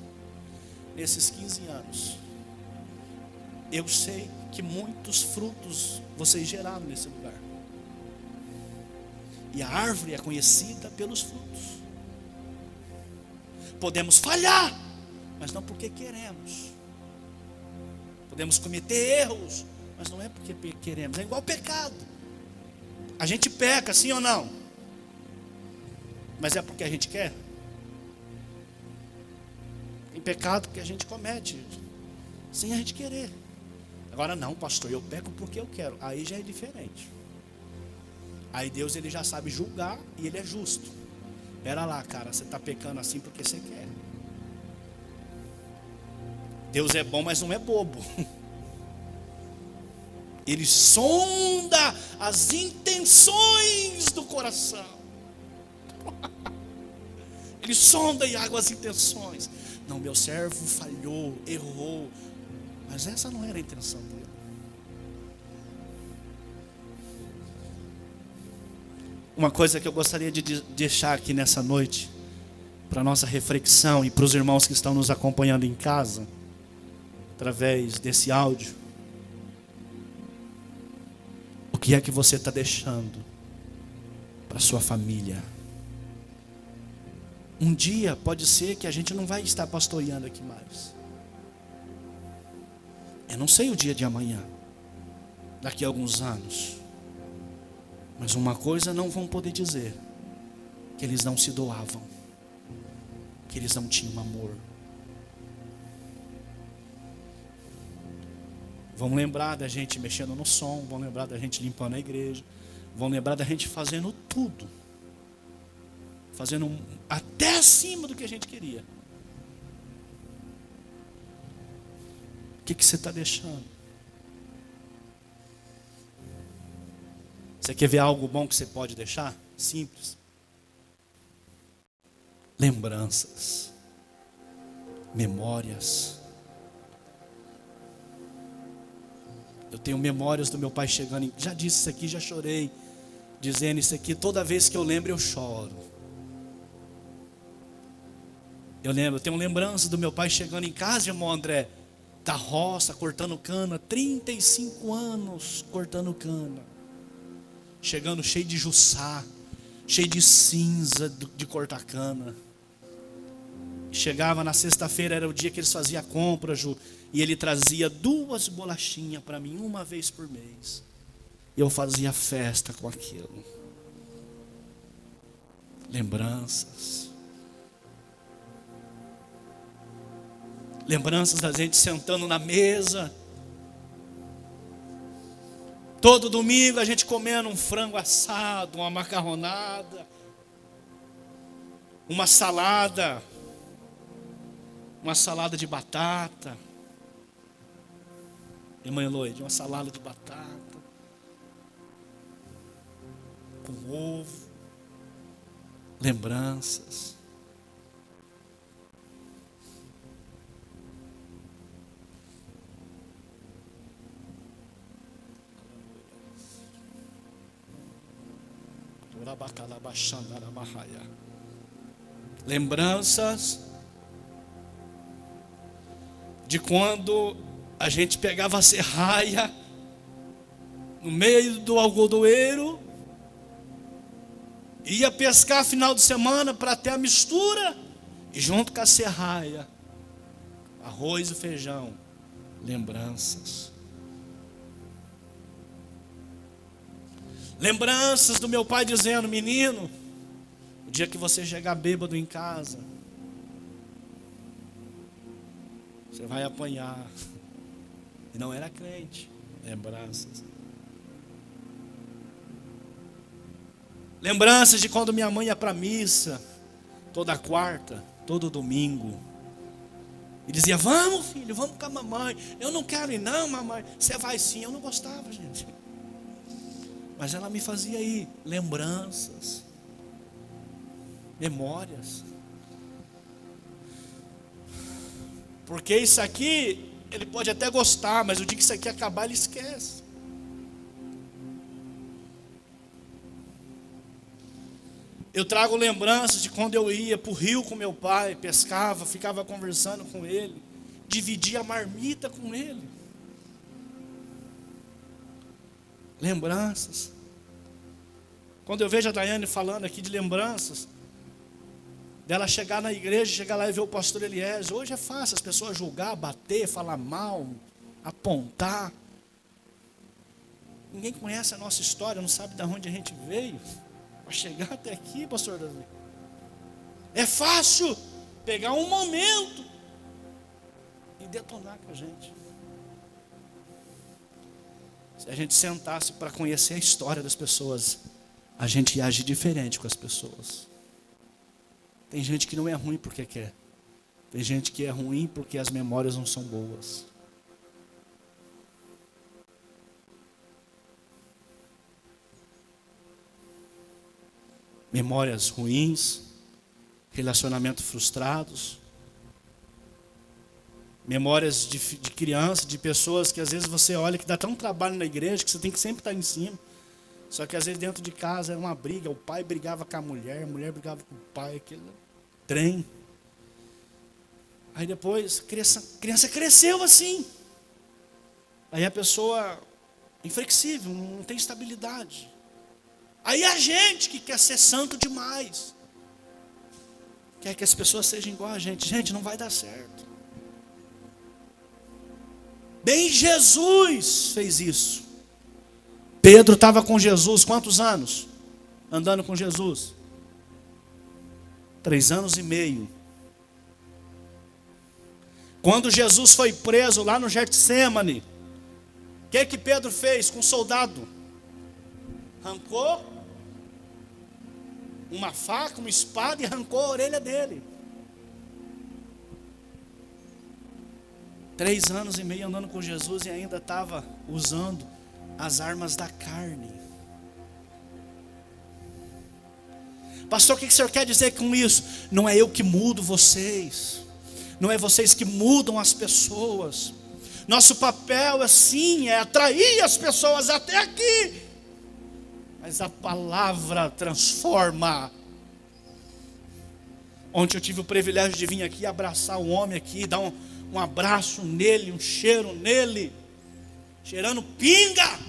Nesses 15 anos, eu sei que muitos frutos vocês geraram nesse lugar. E a árvore é conhecida pelos frutos. Podemos falhar, mas não porque queremos. Podemos cometer erros, mas não é porque queremos. É igual pecado. A gente peca, sim ou não? Mas é porque a gente quer? Tem pecado que a gente comete sem a gente querer. Agora não, pastor, eu peco porque eu quero. Aí já é diferente. Aí Deus, ele já sabe julgar e ele é justo. Pera lá, cara, você está pecando assim porque você quer. Deus é bom, mas não é bobo. Ele sonda as intenções do coração. Ele sonda e água as intenções. Não, meu servo falhou, errou. Mas essa não era a intenção dele. Uma coisa que eu gostaria de deixar aqui nessa noite, para nossa reflexão e para os irmãos que estão nos acompanhando em casa, através desse áudio. O que é que você está deixando para sua família? Um dia pode ser que a gente não vai estar pastoreando aqui mais. Eu não sei o dia de amanhã, daqui a alguns anos. Mas uma coisa não vão poder dizer: que eles não se doavam, que eles não tinham amor. Vão lembrar da gente mexendo no som, vão lembrar da gente limpando a igreja, vão lembrar da gente fazendo tudo, fazendo até acima do que a gente queria. O que você está deixando? Você quer ver algo bom que você pode deixar? Simples. Lembranças, memórias. Eu tenho memórias do meu pai chegando, já disse isso aqui, já chorei, dizendo isso aqui, toda vez que eu lembro eu choro. Eu tenho lembrança do meu pai chegando em casa, irmão André, da roça, cortando cana, 35 anos cortando cana. Chegando cheio de juçá, cheio de cinza de cortar cana. Chegava na sexta-feira, era o dia que eles faziam a compra, Ju, e ele trazia 2 bolachinhas para mim, uma vez por mês. E eu fazia festa com aquilo. Lembranças. Lembranças da gente sentando na mesa. Todo domingo a gente comendo um frango assado, uma macarronada, uma salada de batata. Irmã Eloide, uma salada de batata, com ovo, lembranças. Lembranças de quando a gente pegava a serraia no meio do algodoeiro, ia pescar final de semana para ter a mistura, e junto com a serraia, arroz e feijão. Lembranças. Lembranças do meu pai dizendo: menino, o dia que você chegar bêbado em casa, você vai apanhar. E não era crente. Lembranças. Lembranças de quando minha mãe ia para a missa, toda quarta, todo domingo. E dizia: vamos filho, vamos com a mamãe. Eu não quero ir não, mamãe. Você vai sim. Eu não gostava, gente. Mas ela me fazia ir. Lembranças. Memórias. Porque isso aqui, ele pode até gostar, mas o dia que isso aqui acabar, ele esquece. Eu trago lembranças de quando eu ia para o rio com meu pai, pescava, ficava conversando com ele, dividia a marmita com ele. Lembranças. Quando eu vejo a Daiane falando aqui de lembranças, dela chegar na igreja, chegar lá e ver o pastor Eliezer. Hoje é fácil as pessoas julgar, bater, falar mal, apontar. Ninguém conhece a nossa história, não sabe de onde a gente veio para chegar até aqui, pastor Davi. É fácil pegar um momento e detonar com a gente. Se a gente sentasse para conhecer a história das pessoas, a gente ia agir diferente com as pessoas. Tem gente que não é ruim porque quer. Tem gente que é ruim porque as memórias não são boas. Memórias ruins, relacionamentos frustrados, memórias de criança, de pessoas que às vezes você olha que dá tão trabalho na igreja que você tem que sempre estar em cima. Só que às vezes dentro de casa era uma briga, o pai brigava com a mulher brigava com o pai, aquele trem. Aí depois a criança cresceu assim. Aí a pessoa é inflexível, não tem estabilidade. Aí a gente que quer ser santo demais, quer que as pessoas sejam igual a gente. Gente, não vai dar certo. Bem, Jesus fez isso. Pedro estava com Jesus quantos anos? Andando com Jesus? 3 anos e meio. Quando Jesus foi preso lá no Getsêmani, o que Pedro fez com o soldado? Arrancou uma faca, uma espada e arrancou a orelha dele. 3 anos e meio andando com Jesus e ainda estava usando as armas da carne. Pastor, o que o senhor quer dizer com isso? Não é eu que mudo vocês. Não é vocês que mudam as pessoas. Nosso papel assim é atrair as pessoas até aqui. Mas a palavra transforma. Ontem eu tive o privilégio de vir aqui abraçar o homem aqui, dar um abraço nele, um cheiro nele, cheirando pinga.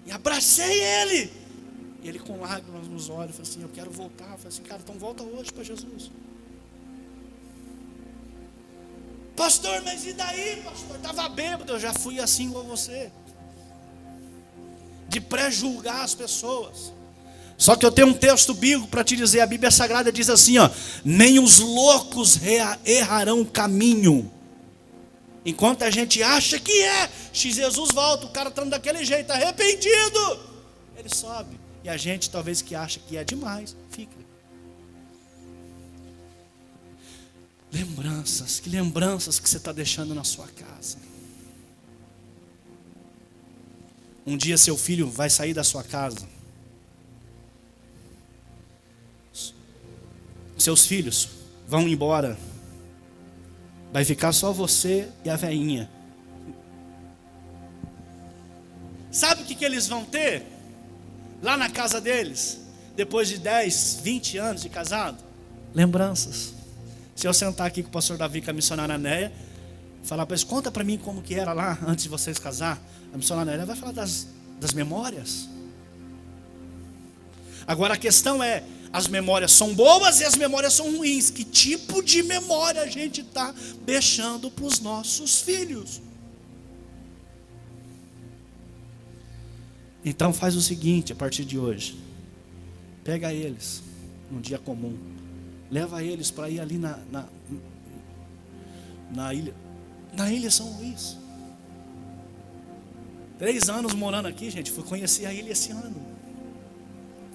E abracei ele. E ele com lágrimas nos olhos, falou assim, eu quero voltar. Eu falei assim, cara, então volta hoje para Jesus. Pastor, mas e daí, pastor? Estava bêbado, eu já fui assim igual você. De pré-julgar as pessoas. Só que eu tenho um texto bíblico para te dizer, a Bíblia Sagrada diz assim, ó, nem os loucos errarão o caminho. Enquanto a gente acha que é, Jesus volta, o cara está daquele jeito, arrependido, ele sobe. E a gente talvez que acha que é demais, fica. Lembranças, que lembranças que você está deixando na sua casa. Um dia seu filho vai sair da sua casa. Seus filhos vão embora. Vai ficar só você e a veinha. Sabe o que eles vão ter? Lá na casa deles, depois de 10, 20 anos de casado? Lembranças. Se eu sentar aqui com o pastor Davi, com a missionária Néia, falar para eles, conta para mim como que era lá antes de vocês casar. A missionária Néia vai falar das memórias. Agora a questão é, as memórias são boas e as memórias são ruins. Que tipo de memória a gente está deixando para os nossos filhos? Então faz o seguinte, a partir de hoje. Pega eles, num dia comum. Leva eles para ir ali na ilha São Luís. 3 anos morando aqui, gente. Fui conhecer a ilha esse ano.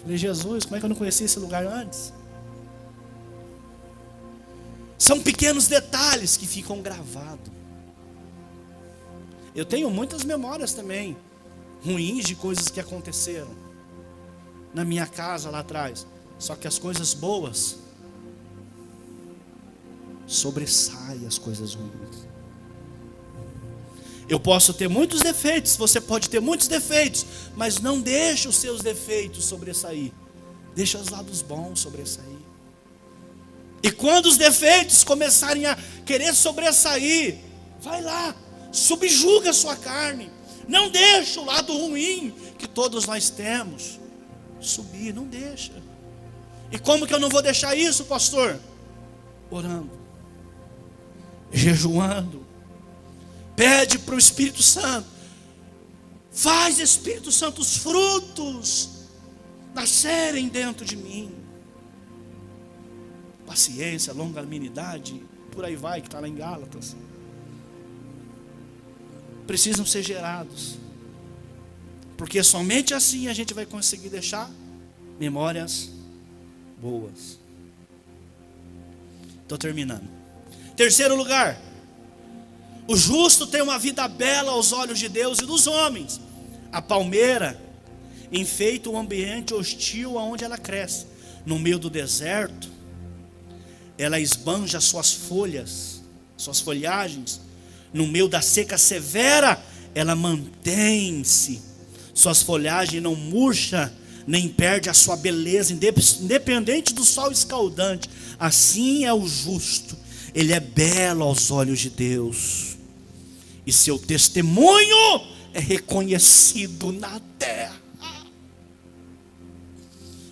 Falei, Jesus, como é que eu não conhecia esse lugar antes? São pequenos detalhes que ficam gravados. Eu tenho muitas memórias também ruins de coisas que aconteceram na minha casa lá atrás. Só que as coisas boas sobressaem as coisas ruins. Eu posso ter muitos defeitos, você pode ter muitos defeitos, mas não deixe os seus defeitos sobressair. Deixa os lados bons sobressair. E quando os defeitos começarem a querer sobressair, vai lá, subjuga a sua carne. Não deixa o lado ruim que todos nós temos subir, não deixa. E como que eu não vou deixar isso, pastor? Orando, jejuando. Pede para o Espírito Santo. Faz, Espírito Santo, os frutos nascerem dentro de mim. Paciência, longanimidade, por aí vai, que está lá em Gálatas. Precisam ser gerados. Porque somente assim a gente vai conseguir deixar memórias boas. Estou terminando. Terceiro lugar, o justo tem uma vida bela aos olhos de Deus e dos homens. A palmeira enfeita o ambiente hostil aonde ela cresce. No meio do deserto, ela esbanja suas folhas, suas folhagens. No meio da seca severa, ela mantém-se. Suas folhagens não murcha, nem perde a sua beleza, independente do sol escaldante. Assim é o justo. Ele é belo aos olhos de Deus, e seu testemunho é reconhecido na terra.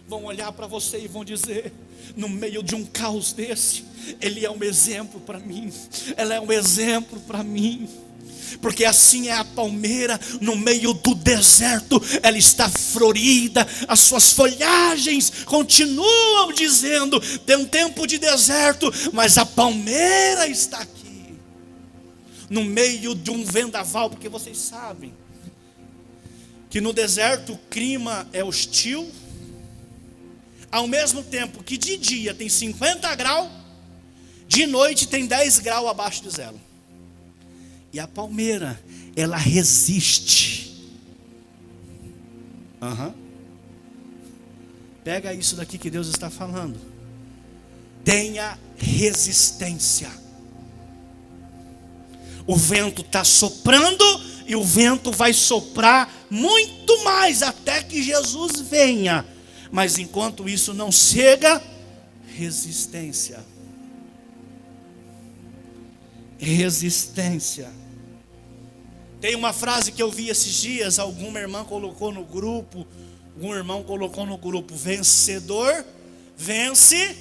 Vão olhar para você e vão dizer, no meio de um caos desse, ele é um exemplo para mim, ela é um exemplo para mim. Porque assim é a palmeira no meio do deserto, ela está florida, as suas folhagens continuam dizendo, tem um tempo de deserto, mas a palmeira está aqui, no meio de um vendaval. Porque vocês sabem que no deserto o clima é hostil, ao mesmo tempo que de dia tem 50 graus, de noite tem 10 graus abaixo de zero. E a palmeira, ela resiste. Pega isso daqui que Deus está falando. Tenha resistência. O vento está soprando, e o vento vai soprar muito mais até que Jesus venha. Mas enquanto isso não chega, resistência. Resistência. Tem uma frase que eu vi esses dias, alguma irmã colocou no grupo, algum irmão colocou no grupo: vencedor vence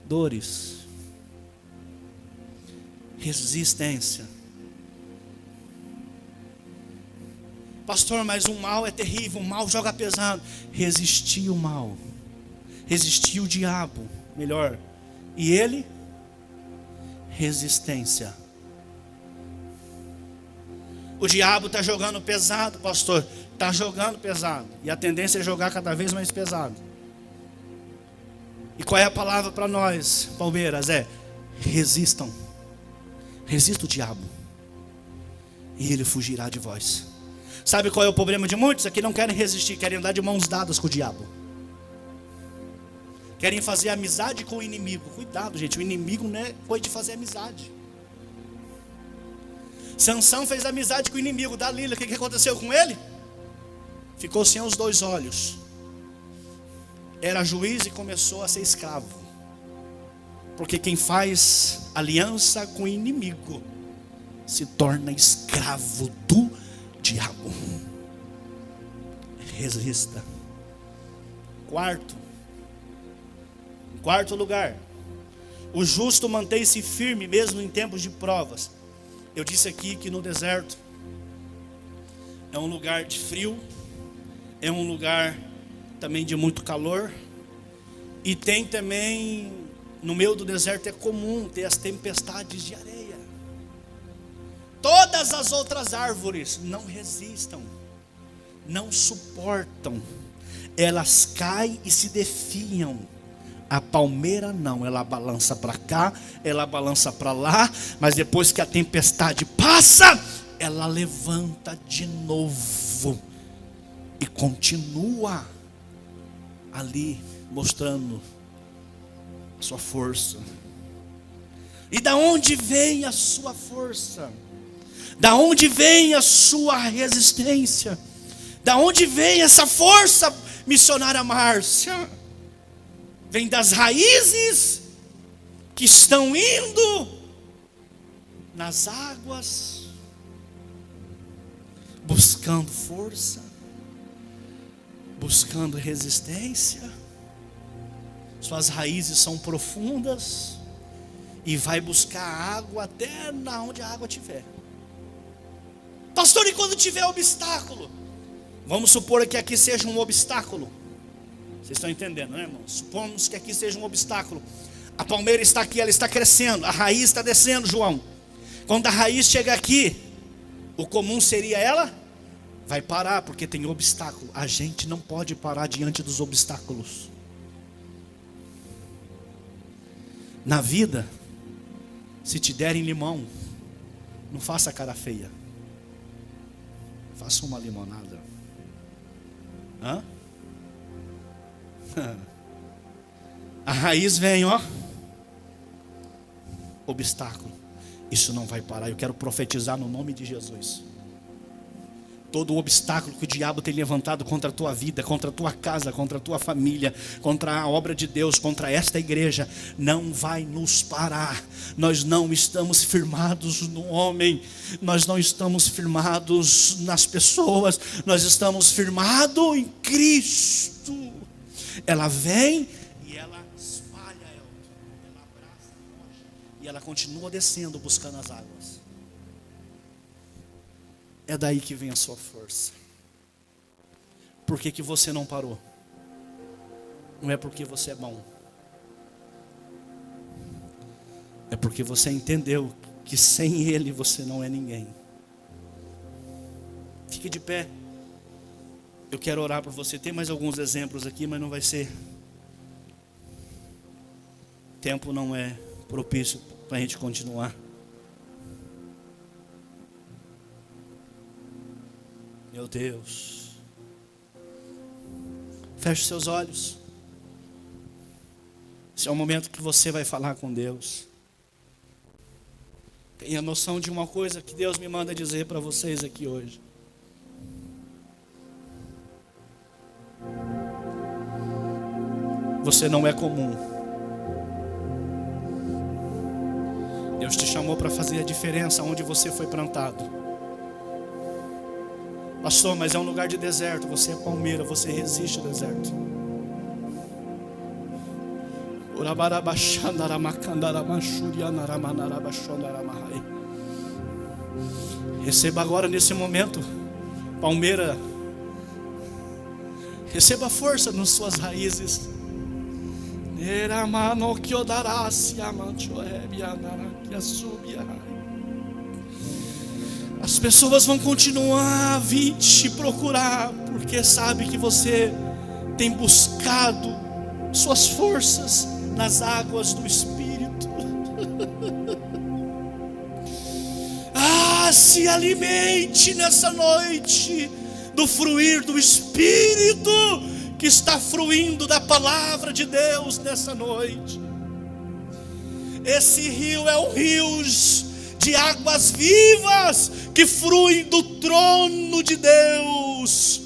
dores. Resistência. Pastor, mas o mal é terrível, o mal joga pesado. Resistir o mal, resistir o diabo, melhor. E ele? Resistência. O diabo está jogando pesado, pastor. Está jogando pesado. E a tendência é jogar cada vez mais pesado. E qual é a palavra para nós, palmeiras? É: resistam. Resista o diabo, e ele fugirá de vós. Sabe qual é o problema de muitos? É que não querem resistir, querem andar de mãos dadas com o diabo. Querem fazer amizade com o inimigo. Cuidado, gente, o inimigo não é coisa de fazer amizade. Sansão fez amizade com o inimigo. Dalila, o que aconteceu com ele? Ficou sem os dois olhos. Era juiz e começou a ser escravo. Porque quem faz aliança com o inimigo se torna escravo do diabo. Resista. Quarto lugar, o justo mantém-se firme mesmo em tempos de provas. Eu disse aqui que no deserto é um lugar de frio, é um lugar também de muito calor, e tem também, no meio do deserto é comum ter as tempestades de areia. Todas as outras árvores não resistam, não suportam, elas caem e se definham. A palmeira não, ela balança para cá, ela balança para lá, mas depois que a tempestade passa, ela levanta de novo e continua ali mostrando a sua força. E da onde vem a sua força? Da onde vem a sua resistência? Da onde vem essa força, missionária Márcia? Vem das raízes que estão indo nas águas, buscando força, buscando resistência. Suas raízes são profundas e vai buscar água até na onde a água estiver. Pastor, e quando tiver obstáculo? Vamos supor que aqui seja um obstáculo. Vocês estão entendendo, né, irmãos? Supomos que aqui seja um obstáculo. A palmeira está aqui, ela está crescendo, a raiz está descendo, João. Quando a raiz chega aqui, o comum seria ela Vai parar porque tem obstáculo. A gente não pode parar diante dos obstáculos. Na vida, se te derem limão, não faça cara feia. Faça uma limonada. Hã? A raiz vem, ó. Obstáculo. Isso não vai parar. Eu quero profetizar no nome de Jesus. Todo o obstáculo que o diabo tem levantado contra a tua vida, contra a tua casa, contra a tua família, contra a obra de Deus, contra esta igreja, não vai nos parar. Nós não estamos firmados no homem, nós não estamos firmados nas pessoas, nós estamos firmados em Cristo. Ela vem e ela espalha, ela abraça a rocha e ela continua descendo buscando as águas. É daí que vem a sua força. Por que você não parou? Não é porque você é bom. É porque você entendeu que sem Ele você não é ninguém. Fique de pé. Eu quero orar por você. Tem mais alguns exemplos aqui, mas não vai ser. O tempo não é propício para a gente continuar. Meu Deus. Feche seus olhos. Esse é o momento que você vai falar com Deus. Tenha noção de uma coisa que Deus me manda dizer para vocês aqui hoje. Você não é comum. Deus te chamou para fazer a diferença onde você foi plantado. Pastor, mas é um lugar de deserto. Você é palmeira, você resiste ao deserto. Receba agora nesse momento, palmeira. Receba força nas suas raízes. As pessoas vão continuar a vir te procurar, porque sabe que você tem buscado suas forças nas águas do Espírito. Se alimente nessa noite do fruir do Espírito que está fruindo da palavra de Deus nessa noite. Esse rio é um rio de águas vivas que fluem do trono de Deus.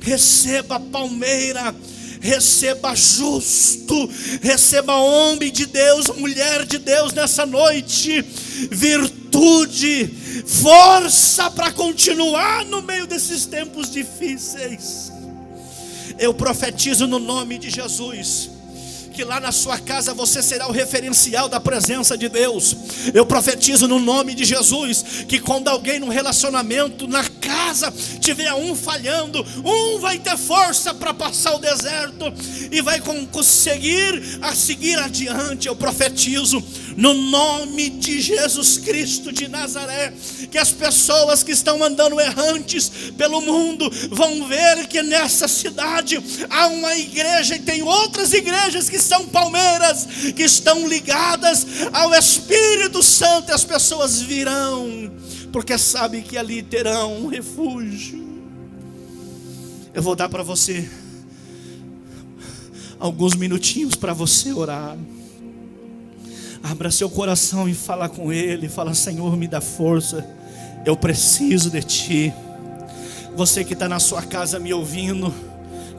Receba palmeira, receba justo, receba homem de Deus, mulher de Deus nessa noite, virtude, força para continuar no meio desses tempos difíceis. Eu profetizo no nome de Jesus que lá na sua casa você será o referencial da presença de Deus. Eu profetizo no nome de Jesus que quando alguém num relacionamento na casa tiver um falhando, um vai ter força para passar o deserto e vai conseguir seguir adiante. Eu profetizo no nome de Jesus Cristo de Nazaré que as pessoas que estão andando errantes pelo mundo vão ver que nessa cidade há uma igreja e tem outras igrejas que são palmeiras, que estão ligadas ao Espírito Santo, e as pessoas virão porque sabem que ali terão um refúgio. Eu vou dar para você alguns minutinhos para você orar. Abra seu coração e fala com Ele. Fala: Senhor, me dá força, eu preciso de Ti. Você que está na sua casa me ouvindo,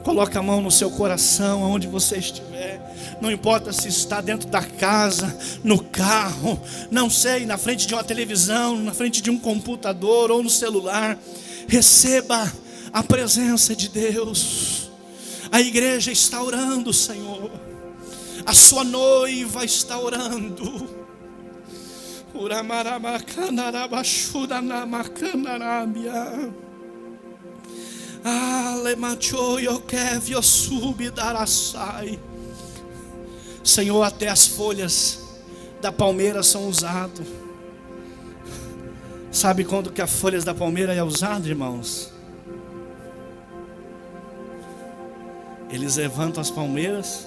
coloca a mão no seu coração, aonde você estiver. Não importa se está dentro da casa, no carro, não sei, na frente de uma televisão, na frente de um computador ou no celular. Receba a presença de Deus. A igreja está orando, Senhor. A sua noiva está orando. Senhor, até as folhas da palmeira são usadas. Sabe quando que as folhas da palmeira é usada, irmãos? Eles levantam as palmeiras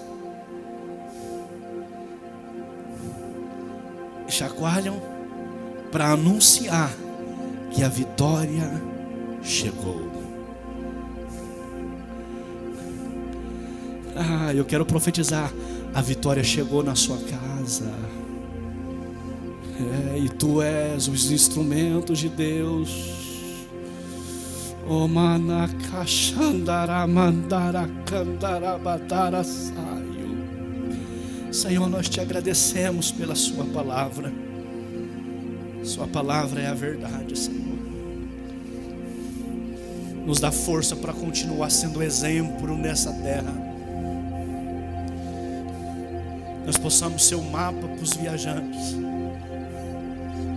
e chacoalham para anunciar que a vitória chegou. Eu quero profetizar: a vitória chegou na sua casa. E tu és os instrumentos de Deus. O Senhor, nós te agradecemos pela sua palavra. Sua palavra é a verdade, Senhor. Nos dá força para continuar sendo exemplo nessa terra. Nós possamos ser um mapa para os viajantes.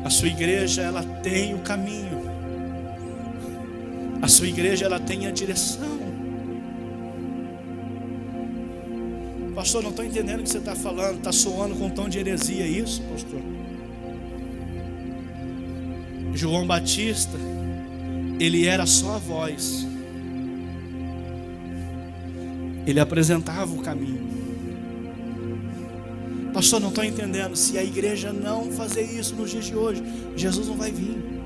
A sua igreja, ela tem o caminho. A sua igreja, ela tem a direção. Pastor, não estou entendendo o que você está falando. Está soando com um tom de heresia isso, pastor? João Batista, ele era só a voz. Ele apresentava o caminho. Pastor, não estou entendendo. Se a igreja não fazer isso nos dias de hoje, Jesus não vai vir.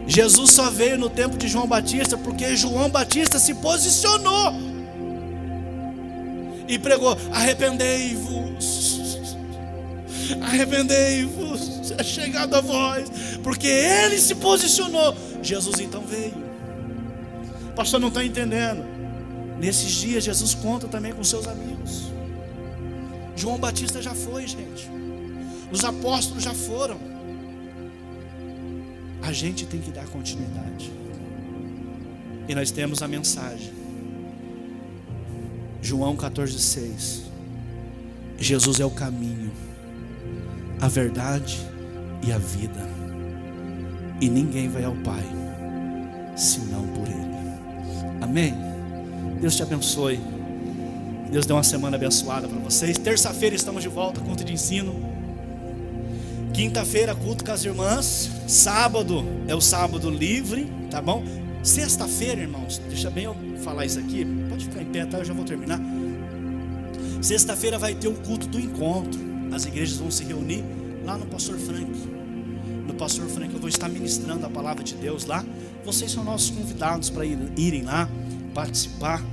Jesus só veio no tempo de João Batista porque João Batista se posicionou e pregou: arrependei-vos, arrependei-vos, é chegado a vós. Porque ele se posicionou, Jesus então veio. Pastor, não está entendendo. Nesses dias Jesus conta também com seus amigos. João Batista já foi, gente. Os apóstolos já foram. A gente tem que dar continuidade. E nós temos a mensagem. João 14,6. Jesus é o caminho, a verdade e a vida. E ninguém vai ao Pai senão por Ele. Amém? Deus te abençoe. Deus dê uma semana abençoada para vocês. Terça-feira estamos de volta, culto de ensino. Quinta-feira, culto com as irmãs. Sábado é o sábado livre, tá bom? Sexta-feira, irmãos, deixa bem eu falar isso aqui. Pode ficar em pé, tá? Eu já vou terminar. Sexta-feira vai ter o culto do encontro. As igrejas vão se reunir lá no Pastor Frank. No Pastor Frank eu vou estar ministrando a palavra de Deus lá. Vocês são nossos convidados para irem lá participar.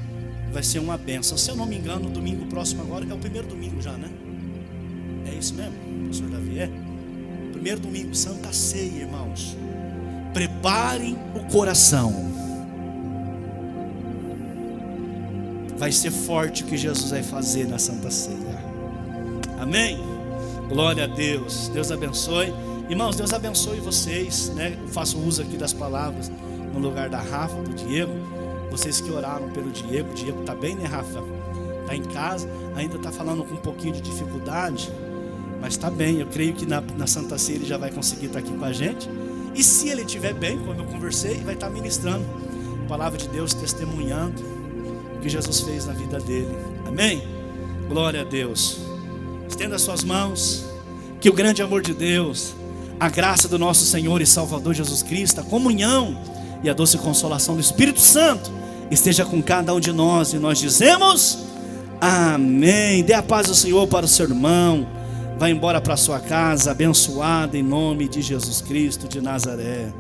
Vai ser uma bênção. Se eu não me engano, domingo próximo agora é o primeiro domingo já, né? É isso mesmo, pastor Davi? É? Primeiro domingo, Santa Ceia, irmãos. Preparem o coração. Vai ser forte o que Jesus vai fazer na Santa Ceia. Amém? Glória a Deus. Deus abençoe. Irmãos, Deus abençoe vocês, né? Eu faço uso aqui das palavras no lugar da Rafa, do Diego. Vocês que oraram pelo Diego. O Diego está bem, né, Rafa? Está em casa, ainda está falando com um pouquinho de dificuldade, mas está bem. Eu creio que na Santa Ceia ele já vai conseguir estar aqui com a gente. E se ele estiver bem, como eu conversei, vai estar ministrando a palavra de Deus, testemunhando o que Jesus fez na vida dele. Amém? Glória a Deus. Estenda as suas mãos. Que o grande amor de Deus, a graça do nosso Senhor e Salvador Jesus Cristo, a comunhão e a doce consolação do Espírito Santo esteja com cada um de nós. E nós dizemos amém. Dê a paz do Senhor para o seu irmão. Vá embora para a sua casa abençoado em nome de Jesus Cristo de Nazaré.